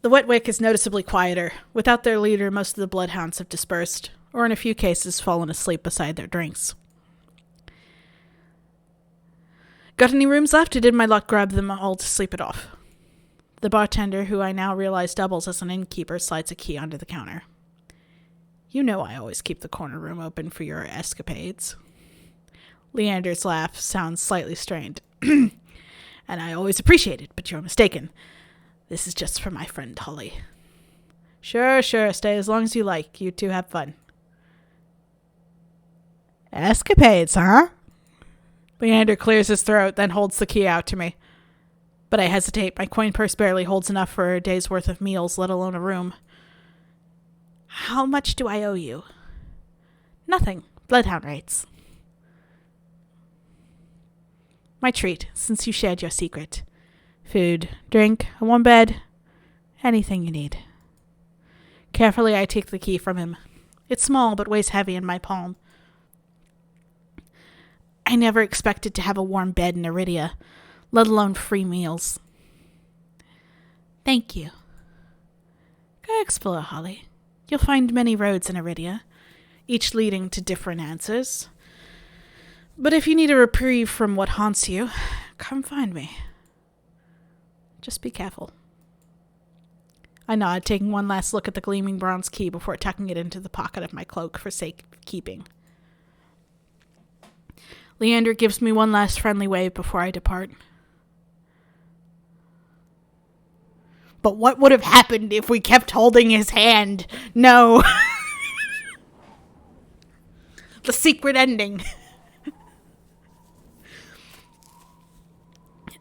The Wetwick is noticeably quieter. Without their leader, most of the bloodhounds have dispersed, or in a few cases fallen asleep beside their drinks. Got any rooms left, or did my luck grab them all to sleep it off? The bartender, who I now realize doubles as an innkeeper, slides a key onto the counter. You know I always keep the corner room open for your escapades. Leander's laugh sounds slightly strained. And I always appreciate it, but you're mistaken. This is just for my friend Holly. Sure, stay as long as you like. You two have fun. Escapades, huh? Leander clears his throat, then holds the key out to me. But I hesitate. My coin purse barely holds enough for a day's worth of meals, let alone a room. How much do I owe you? Nothing. Bloodhound rates. My treat, since you shared your secret. Food, drink, a warm bed, anything you need. Carefully, I take the key from him. It's small, but weighs heavy in my palm. I never expected to have a warm bed in Iridia, let alone free meals. Thank you. Go explore, Holly. You'll find many roads in Iridia, each leading to different answers. But if you need a reprieve from what haunts you, come find me. Just be careful. I nod, taking one last look at the gleaming bronze key before tucking it into the pocket of my cloak for safekeeping. Leander gives me one last friendly wave before I depart. But what would have happened if we kept holding his hand? No. The secret ending.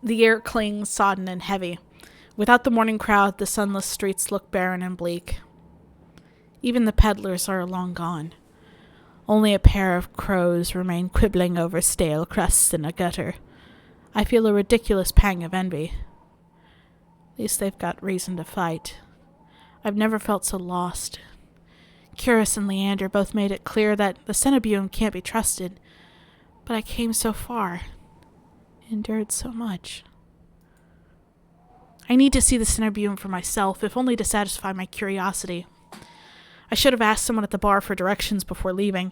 The air clings sodden and heavy. Without the morning crowd, the sunless streets look barren and bleak. Even the peddlers are long gone. Only a pair of crows remain quibbling over stale crusts in a gutter. I feel a ridiculous pang of envy. At least they've got reason to fight. I've never felt so lost. Curus and Leander both made it clear that the Cenobium can't be trusted. But I came so far. Endured so much. I need to see the Cenobium for myself, if only to satisfy my curiosity. I should have asked someone at the bar for directions before leaving.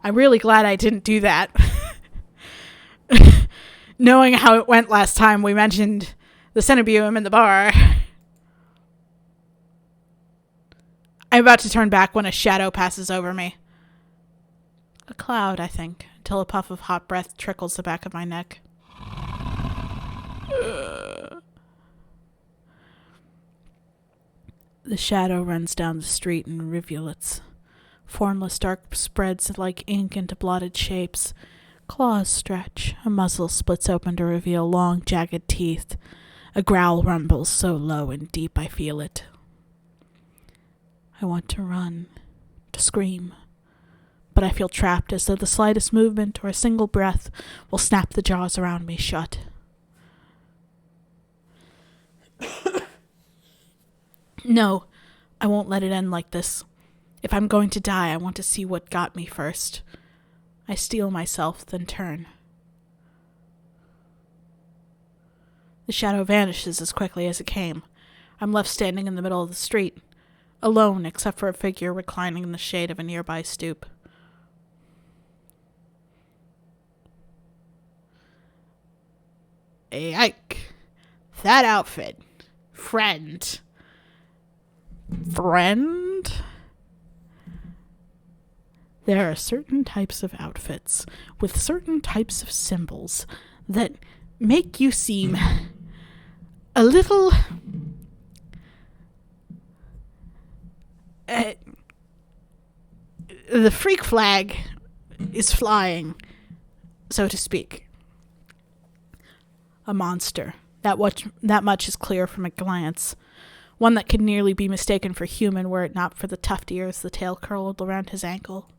I'm really glad I didn't do that. Knowing how it went last time we mentioned the Cenobium in the bar. I'm about to turn back when a shadow passes over me. A cloud, I think, until a puff of hot breath trickles the back of my neck. The shadow runs down the street in rivulets. Formless dark spreads like ink into blotted shapes. Claws stretch. A muzzle splits open to reveal long, jagged teeth. A growl rumbles so low and deep I feel it. I want to run, to scream. But I feel trapped as though the slightest movement or a single breath will snap the jaws around me shut. No, I won't let it end like this. If I'm going to die, I want to see what got me first. I steel myself, then turn. The shadow vanishes as quickly as it came. I'm left standing in the middle of the street, alone except for a figure reclining in the shade of a nearby stoop. Hey, Ike. That outfit. Friend. There are certain types of outfits with certain types of symbols that make you seem a little the freak flag is flying, so to speak. A monster. That much is clear from a glance. One that could nearly be mistaken for human were it not for the tuft ears the tail curled around his ankle.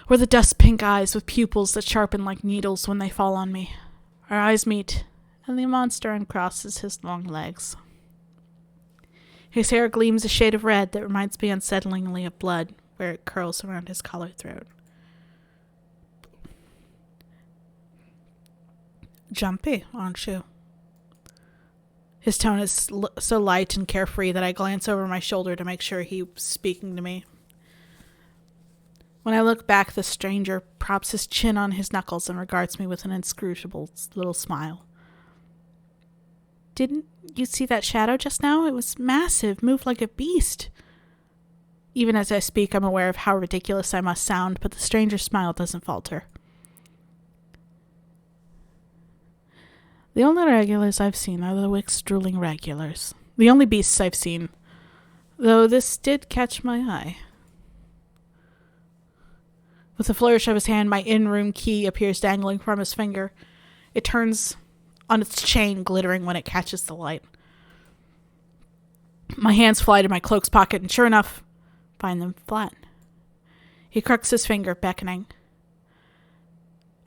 Or the dust-pink eyes with pupils that sharpen like needles when they fall on me. Our eyes meet, and the monster uncrosses his long legs. His hair gleams a shade of red that reminds me unsettlingly of blood, where it curls around his collared throat. Jumpy, aren't you? His tone is so light and carefree that I glance over my shoulder to make sure he's speaking to me. When I look back, the stranger props his chin on his knuckles and regards me with an inscrutable little smile. Didn't you see that shadow just now? It was massive, moved like a beast. Even as I speak, I'm aware of how ridiculous I must sound, but the stranger's smile doesn't falter. The only regulars I've seen are the Wix-drooling regulars. The only beasts I've seen. Though this did catch my eye. With a flourish of his hand, my in-room key appears dangling from his finger. It turns on its chain, glittering when it catches the light. My hands fly to my cloak's pocket, and sure enough, find them flat. He crooks his finger, beckoning.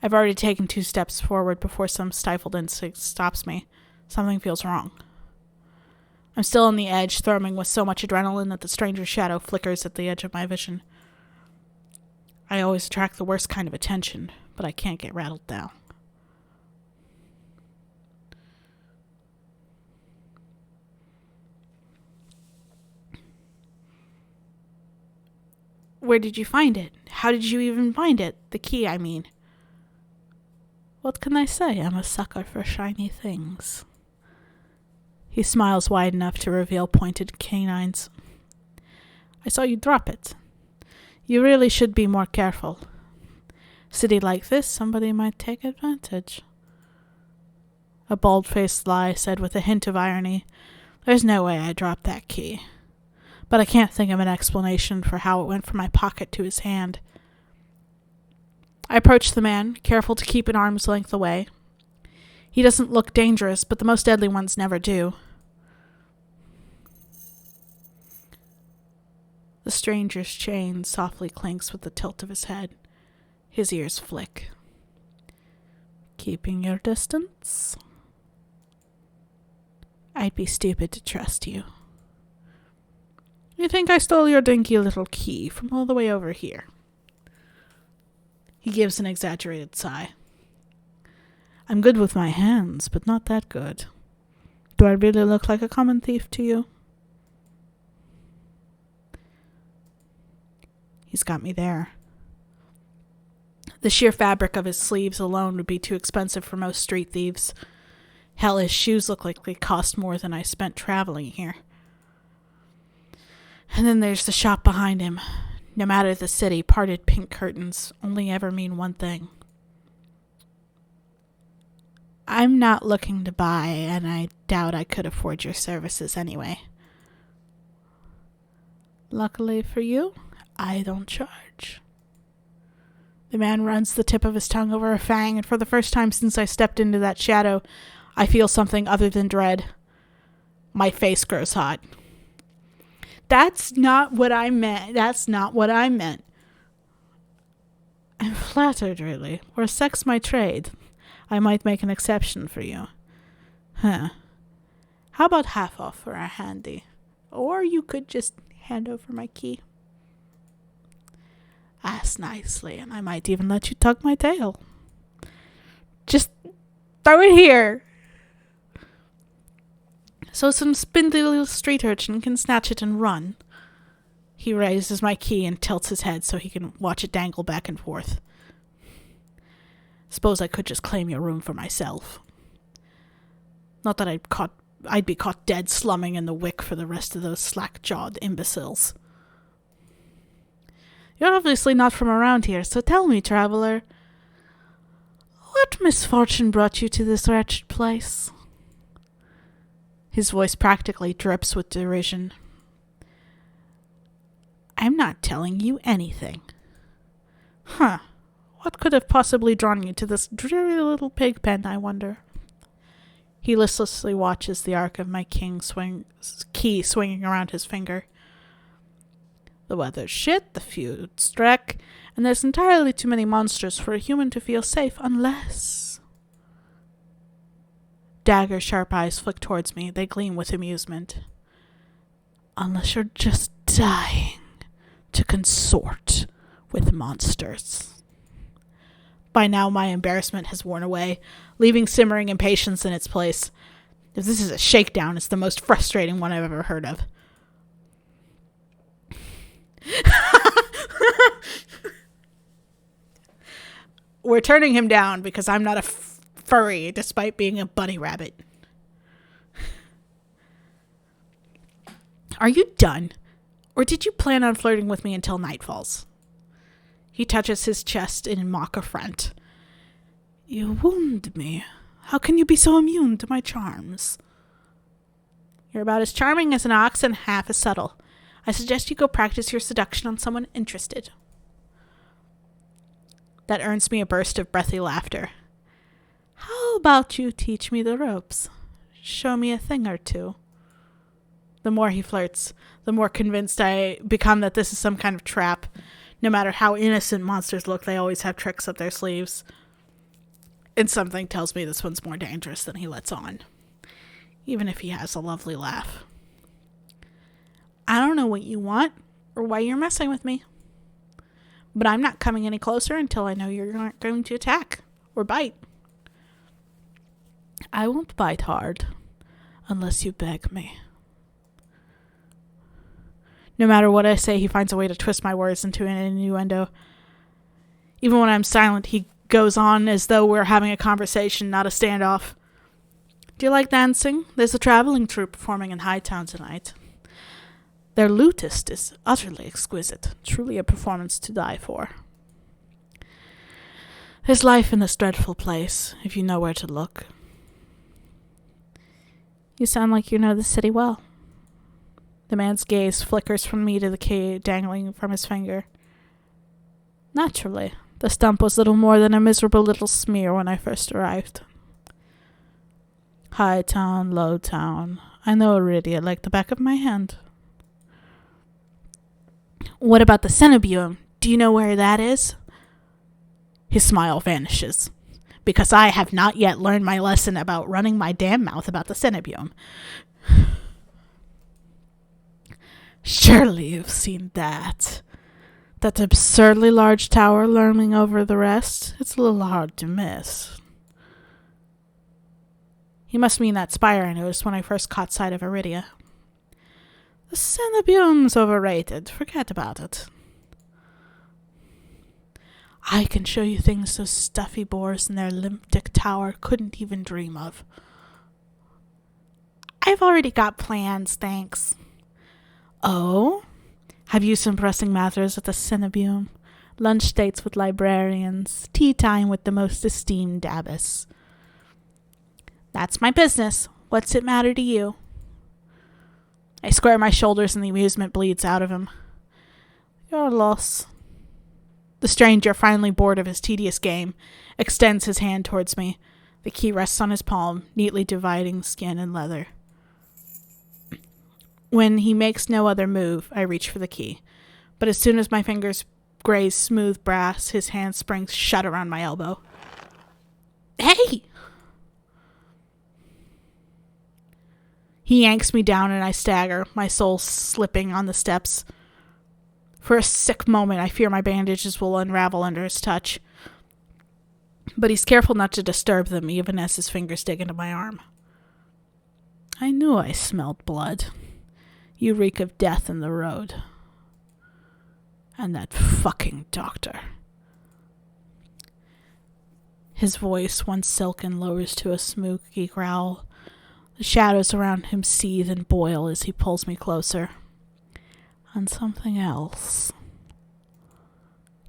I've already taken 2 steps forward before some stifled instinct stops me. Something feels wrong. I'm still on the edge, thrumming with so much adrenaline that the stranger's shadow flickers at the edge of my vision. I always attract the worst kind of attention, but I can't get rattled down. Where did you find it? How did you even find it? The key, I mean. What can I say? I'm a sucker for shiny things. He smiles wide enough to reveal pointed canines. I saw you drop it. You really should be more careful. City like this, somebody might take advantage. A bald-faced lie said with a hint of irony, There's no way I dropped that key. But I can't think of an explanation for how it went from my pocket to his hand. I approach the man, careful to keep an arm's length away. He doesn't look dangerous, but the most deadly ones never do. The stranger's chain softly clinks with the tilt of his head. His ears flick. Keeping your distance? I'd be stupid to trust you. You think I stole your dinky little key from all the way over here? He gives an exaggerated sigh. I'm good with my hands, but not that good. Do I really look like a common thief to you? He's got me there. The sheer fabric of his sleeves alone would be too expensive for most street thieves. Hell, his shoes look like they cost more than I spent traveling here. And then there's the shop behind him. No matter the city, parted pink curtains only ever mean one thing. I'm not looking to buy, and I doubt I could afford your services anyway. Luckily for you, I don't charge. The man runs the tip of his tongue over a fang, and for the first time since I stepped into that shadow, I feel something other than dread. My face grows hot. That's not what I meant. I'm flattered, really. Were sex my trade, I might make an exception for you. Huh. How about half off for our handy? Or you could just hand over my key. Ask nicely, and I might even let you tug my tail. Just throw it here. So some spindly little street urchin can snatch it and run. He raises my key and tilts his head so he can watch it dangle back and forth. Suppose I could just claim your room for myself. Not that I'd be caught dead slumming in the wick for the rest of those slack-jawed imbeciles. You're obviously not from around here, so tell me, traveler, what misfortune brought you to this wretched place? His voice practically drips with derision. I'm not telling you anything. Huh. What could have possibly drawn you to this dreary little pig pen, I wonder? He listlessly watches the arc of my key swinging around his finger. The weather's shit, the feud's wreck, and there's entirely too many monsters for a human to feel safe unless... Dagger's sharp eyes flick towards me. They gleam with amusement. Unless you're just dying to consort with monsters. By now, my embarrassment has worn away, leaving simmering impatience in its place. If this is a shakedown, it's the most frustrating one I've ever heard of. We're turning him down because I'm not a furry, despite being a bunny rabbit. Are you done? Or did you plan on flirting with me until night falls? He touches his chest in mock affront. You wound me. How can you be so immune to my charms? You're about as charming as an ox and half as subtle. I suggest you go practice your seduction on someone interested. That earns me a burst of breathy laughter. How about you teach me the ropes? Show me a thing or two. The more he flirts, the more convinced I become that this is some kind of trap. No matter how innocent monsters look, they always have tricks up their sleeves. And something tells me this one's more dangerous than he lets on. Even if he has a lovely laugh. I don't know what you want or why you're messing with me. But I'm not coming any closer until I know you're not going to attack or bite. I won't bite hard unless you beg me. No matter what I say, he finds a way to twist my words into an innuendo. Even when I'm silent, he goes on as though we're having a conversation, not a standoff. Do you like dancing? There's a traveling troupe performing in Hightown tonight. Their lutist is utterly exquisite, truly a performance to die for. There's life in this dreadful place, if you know where to look. You sound like you know the city well. The man's gaze flickers from me to the key dangling from his finger. Naturally, the stump was little more than a miserable little smear when I first arrived. High town, low town. I know Iridia like the back of my hand. What about the Cenobum? Do you know where that is? His smile vanishes. Because I have not yet learned my lesson about running my damn mouth about the Cenobum. Surely you've seen that. That absurdly large tower looming over the rest. It's a little hard to miss. He must mean that spire I noticed when I first caught sight of Iridia. The Cenobum's overrated. Forget about it. I can show you things those stuffy boars in their elliptic tower couldn't even dream of. I've already got plans, thanks. Oh? Have you some pressing matters at the Cenobum? Lunch dates with librarians, tea time with the most esteemed abbess. That's my business. What's it matter to you? I square my shoulders and the amusement bleeds out of him. Your loss. The stranger, finally bored of his tedious game, extends his hand towards me. The key rests on his palm, neatly dividing skin and leather. When he makes no other move, I reach for the key. But as soon as my fingers graze smooth brass, his hand springs shut around my elbow. Hey! He yanks me down and I stagger, my soul slipping on the steps. For a sick moment, I fear my bandages will unravel under his touch. But he's careful not to disturb them, even as his fingers dig into my arm. I knew I smelled blood. You reek of death in the road. And that fucking doctor. His voice, once silken, lowers to a smoky growl. The shadows around him seethe and boil as he pulls me closer. And something else.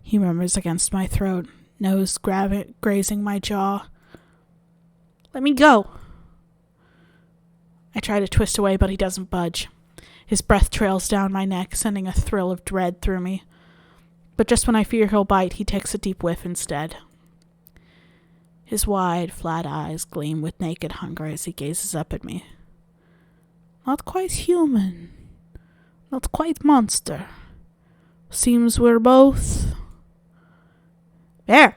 He murmurs against my throat, nose grazing my jaw. Let me go. I try to twist away, but he doesn't budge. His breath trails down my neck, sending a thrill of dread through me. But just when I fear he'll bite, he takes a deep whiff instead. His wide, flat eyes gleam with naked hunger as he gazes up at me. Not quite human. Not quite monster. Seems we're both... There!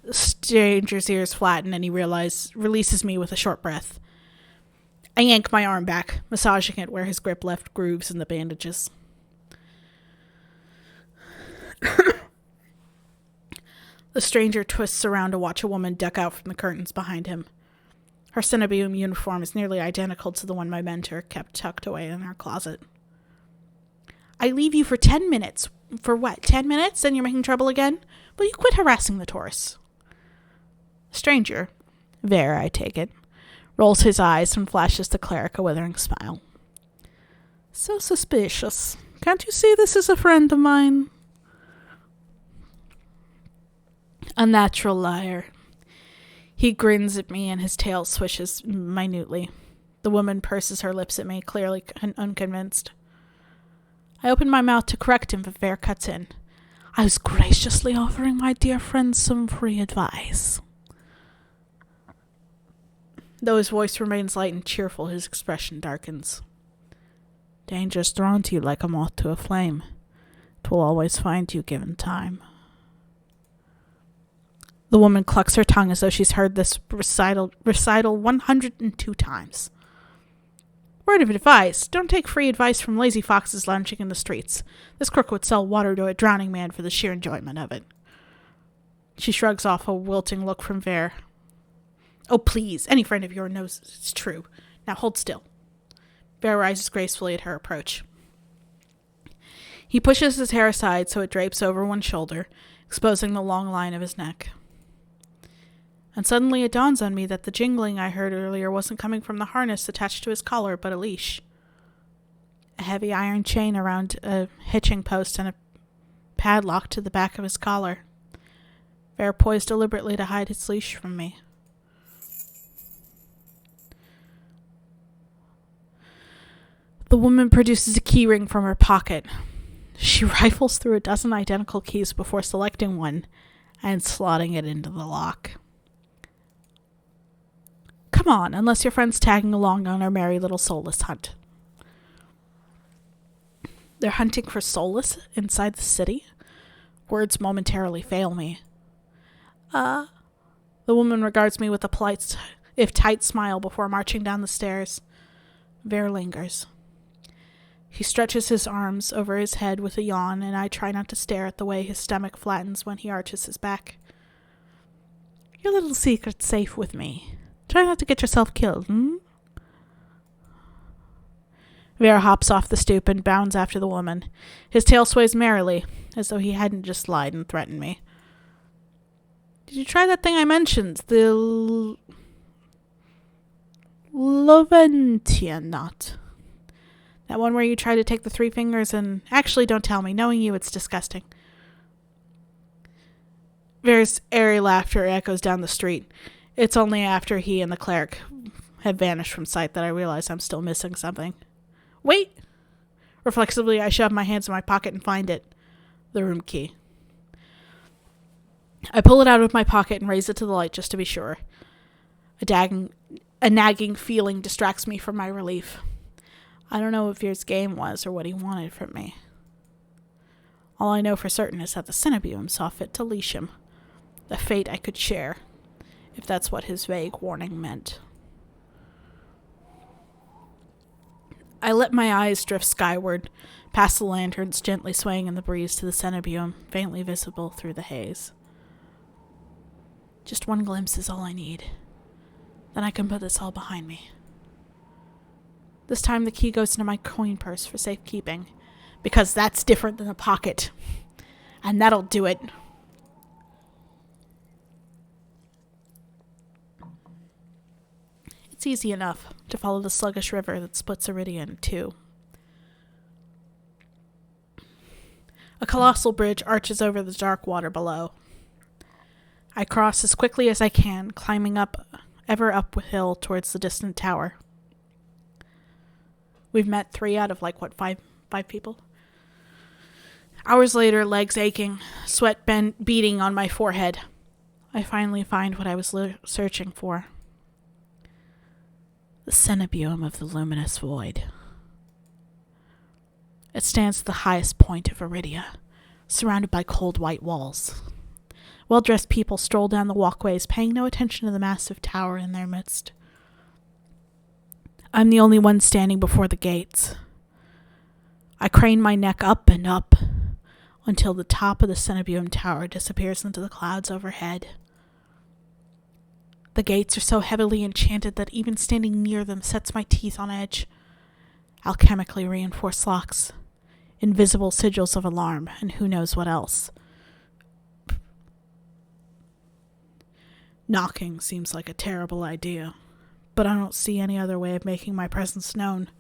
The stranger's ears flatten and he releases me with a short breath. I yank my arm back, massaging it where his grip left grooves in the bandages. The stranger twists around to watch a woman duck out from the curtains behind him. Her Cenobum uniform is nearly identical to the one my mentor kept tucked away in her closet. I leave you for 10 minutes. For what, 10 minutes? Then you're making trouble again? Will you quit harassing the tourists? Stranger, Ver, I take it, rolls his eyes and flashes the cleric a withering smile. So suspicious. Can't you see this is a friend of mine? A natural liar. He grins at me and his tail swishes minutely. The woman purses her lips at me, clearly unconvinced. I open my mouth to correct him, but Ver cuts in. I was graciously offering my dear friend some free advice. Though his voice remains light and cheerful, his expression darkens. Danger's drawn to you like a moth to a flame. It will always find you given time. The woman clucks her tongue as though she's heard this recital 102 times. Word of advice, don't take free advice from lazy foxes lounging in the streets. This crook would sell water to a drowning man for the sheer enjoyment of it. She shrugs off a wilting look from Ver. Oh, please, any friend of yours knows it's true. Now hold still. Ver rises gracefully at her approach. He pushes his hair aside so it drapes over one shoulder, exposing the long line of his neck. And suddenly it dawns on me that the jingling I heard earlier wasn't coming from the harness attached to his collar, but a leash. A heavy iron chain around a hitching post and a padlock to the back of his collar. Ver poised deliberately to hide his leash from me. The woman produces a key ring from her pocket. She rifles through a dozen identical keys before selecting one and slotting it into the lock. Come on, unless your friend's tagging along on our merry little soulless hunt. They're hunting for soulless inside the city? Words momentarily fail me. The woman regards me with a polite, if tight smile before marching down the stairs. Ver lingers. He stretches his arms over his head with a yawn, and I try not to stare at the way his stomach flattens when he arches his back. Your little secret's safe with me. Try not to get yourself killed, Ver hops off the stoop and bounds after the woman. His tail sways merrily, as though he hadn't just lied and threatened me. Did you try that thing I mentioned? The Loventian knot. That one where you try to take the 3 fingers and... Actually, don't tell me. Knowing you, it's disgusting. Ver's airy laughter echoes down the street. It's only after he and the cleric have vanished from sight that I realize I'm still missing something. Wait! Reflexively, I shove my hands in my pocket and find it. The room key. I pull it out of my pocket and raise it to the light just to be sure. A nagging feeling distracts me from my relief. I don't know what Veer's game was or what he wanted from me. All I know for certain is that the Cenebuum saw fit to leash him. A fate I could share, if that's what his vague warning meant. I let my eyes drift skyward, past the lanterns gently swaying in the breeze to the Cenebuum, faintly visible through the haze. Just one glimpse is all I need. Then I can put this all behind me. This time the key goes into my coin purse for safekeeping, because that's different than a pocket. And that'll do it. It's easy enough to follow the sluggish river that splits Iridia in two. A colossal bridge arches over the dark water below. I cross as quickly as I can, climbing ever uphill towards the distant tower. We've met 3 out of five people? Hours later, legs aching, sweat beading on my forehead. I finally find what I was searching for. The Cenebuum of the luminous void. It stands at the highest point of Iridia, surrounded by cold white walls. Well-dressed people stroll down the walkways, paying no attention to the massive tower in their midst. I'm the only one standing before the gates. I crane my neck up and up until the top of the Cenebuum tower disappears into the clouds overhead. The gates are so heavily enchanted that even standing near them sets my teeth on edge. Alchemically reinforced locks, invisible sigils of alarm, and who knows what else. Knocking seems like a terrible idea, but I don't see any other way of making my presence known.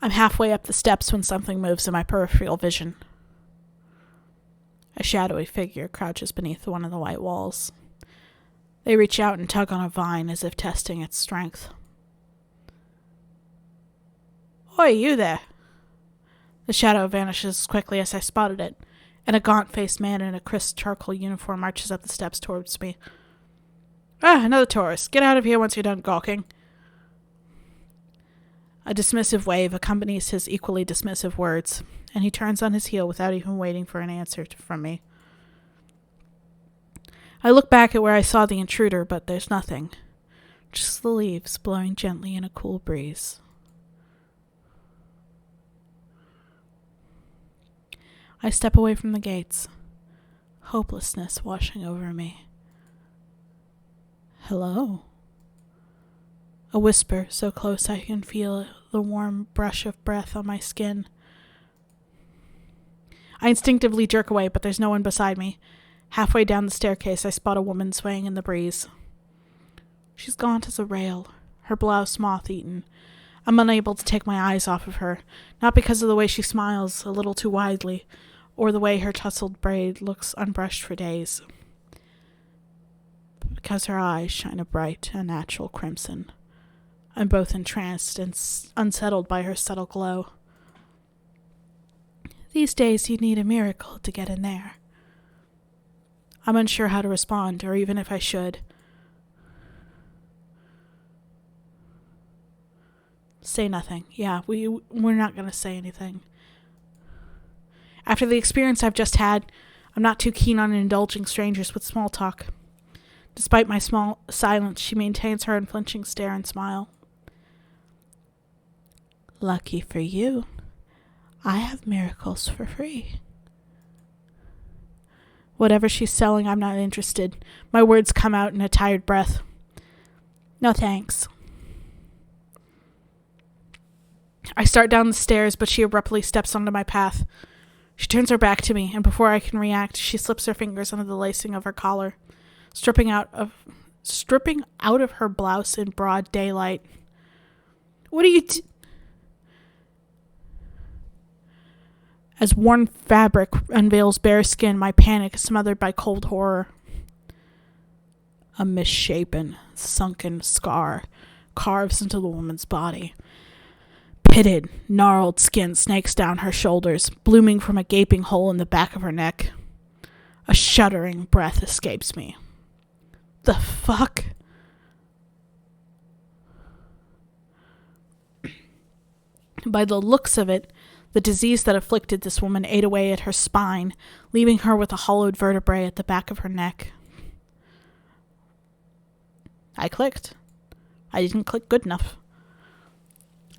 I'm halfway up the steps when something moves in my peripheral vision. A shadowy figure crouches beneath one of the white walls. They reach out and tug on a vine as if testing its strength. Oi, you there! The shadow vanishes as quickly as I spotted it, and a gaunt-faced man in a crisp charcoal uniform marches up the steps towards me. Ah, another tourist. Get out of here once you're done gawking. A dismissive wave accompanies his equally dismissive words, and he turns on his heel without even waiting for an answer from me. I look back at where I saw the intruder, but there's nothing. Just the leaves blowing gently in a cool breeze. I step away from the gates, hopelessness washing over me. Hello? A whisper so close I can feel the warm brush of breath on my skin. I instinctively jerk away, but there's no one beside me. Halfway down the staircase, I spot a woman swaying in the breeze. She's gaunt as a rail, her blouse moth-eaten. I'm unable to take my eyes off of her, not because of the way she smiles a little too widely, or the way her tousled braid looks unbrushed for days, but because her eyes shine a bright, unnatural crimson. I'm both entranced and unsettled by her subtle glow. These days you need a miracle to get in there. I'm unsure how to respond, or even if I should. Say nothing. Yeah, we're not going to say anything. After the experience I've just had, I'm not too keen on indulging strangers with small talk. Despite my small silence, she maintains her unflinching stare and smile. Lucky for you, I have miracles for free. Whatever she's selling, I'm not interested. My words come out in a tired breath. No thanks. I start down the stairs, but she abruptly steps onto my path. She turns her back to me, and before I can react, she slips her fingers under the lacing of her collar, stripping out of her blouse in broad daylight. What are you As worn fabric unveils bare skin, my panic is smothered by cold horror. A misshapen, sunken scar carves into the woman's body. Pitted, gnarled skin snakes down her shoulders, blooming from a gaping hole in the back of her neck. A shuddering breath escapes me. The fuck? By the looks of it, the disease that afflicted this woman ate away at her spine, leaving her with a hollowed vertebrae at the back of her neck. I clicked. I didn't click good enough.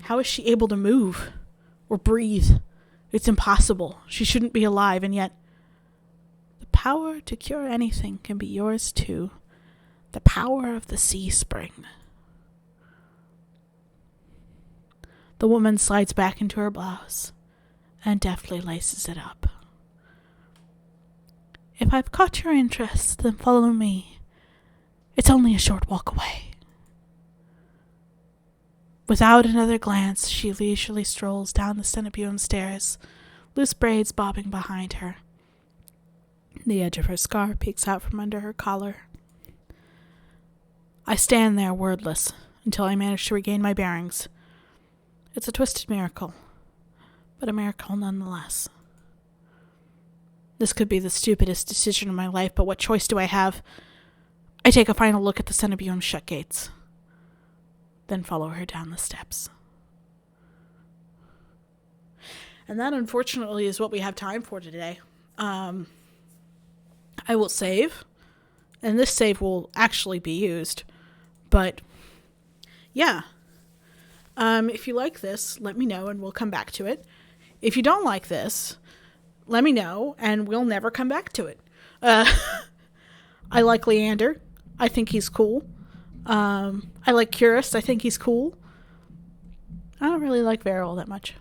How is she able to move or breathe? It's impossible. She shouldn't be alive, and yet the power to cure anything can be yours too. The power of the sea spring. The woman slides back into her blouse and deftly laces it up. If I've caught your interest, then follow me. It's only a short walk away. Without another glance, she leisurely strolls down the Centipede stairs, loose braids bobbing behind her. The edge of her scarf peeks out from under her collar. I stand there wordless until I manage to regain my bearings. It's a twisted miracle, but a miracle nonetheless. This could be the stupidest decision of my life, but what choice do I have? I take a final look at the Centipede shut gates, then follow her down the steps. And that, unfortunately, is what we have time for today. I will save, and this save will actually be used. But, yeah. If you like this, let me know, and we'll come back to it. If you don't like this, let me know, and we'll never come back to it. I like Leander. I think he's cool. I like Curus. I think he's cool. I don't really like Veril that much.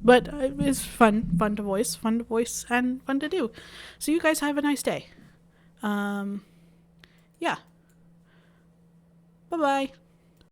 But it's fun to voice, and fun to do. So you guys have a nice day. Yeah. Bye-bye.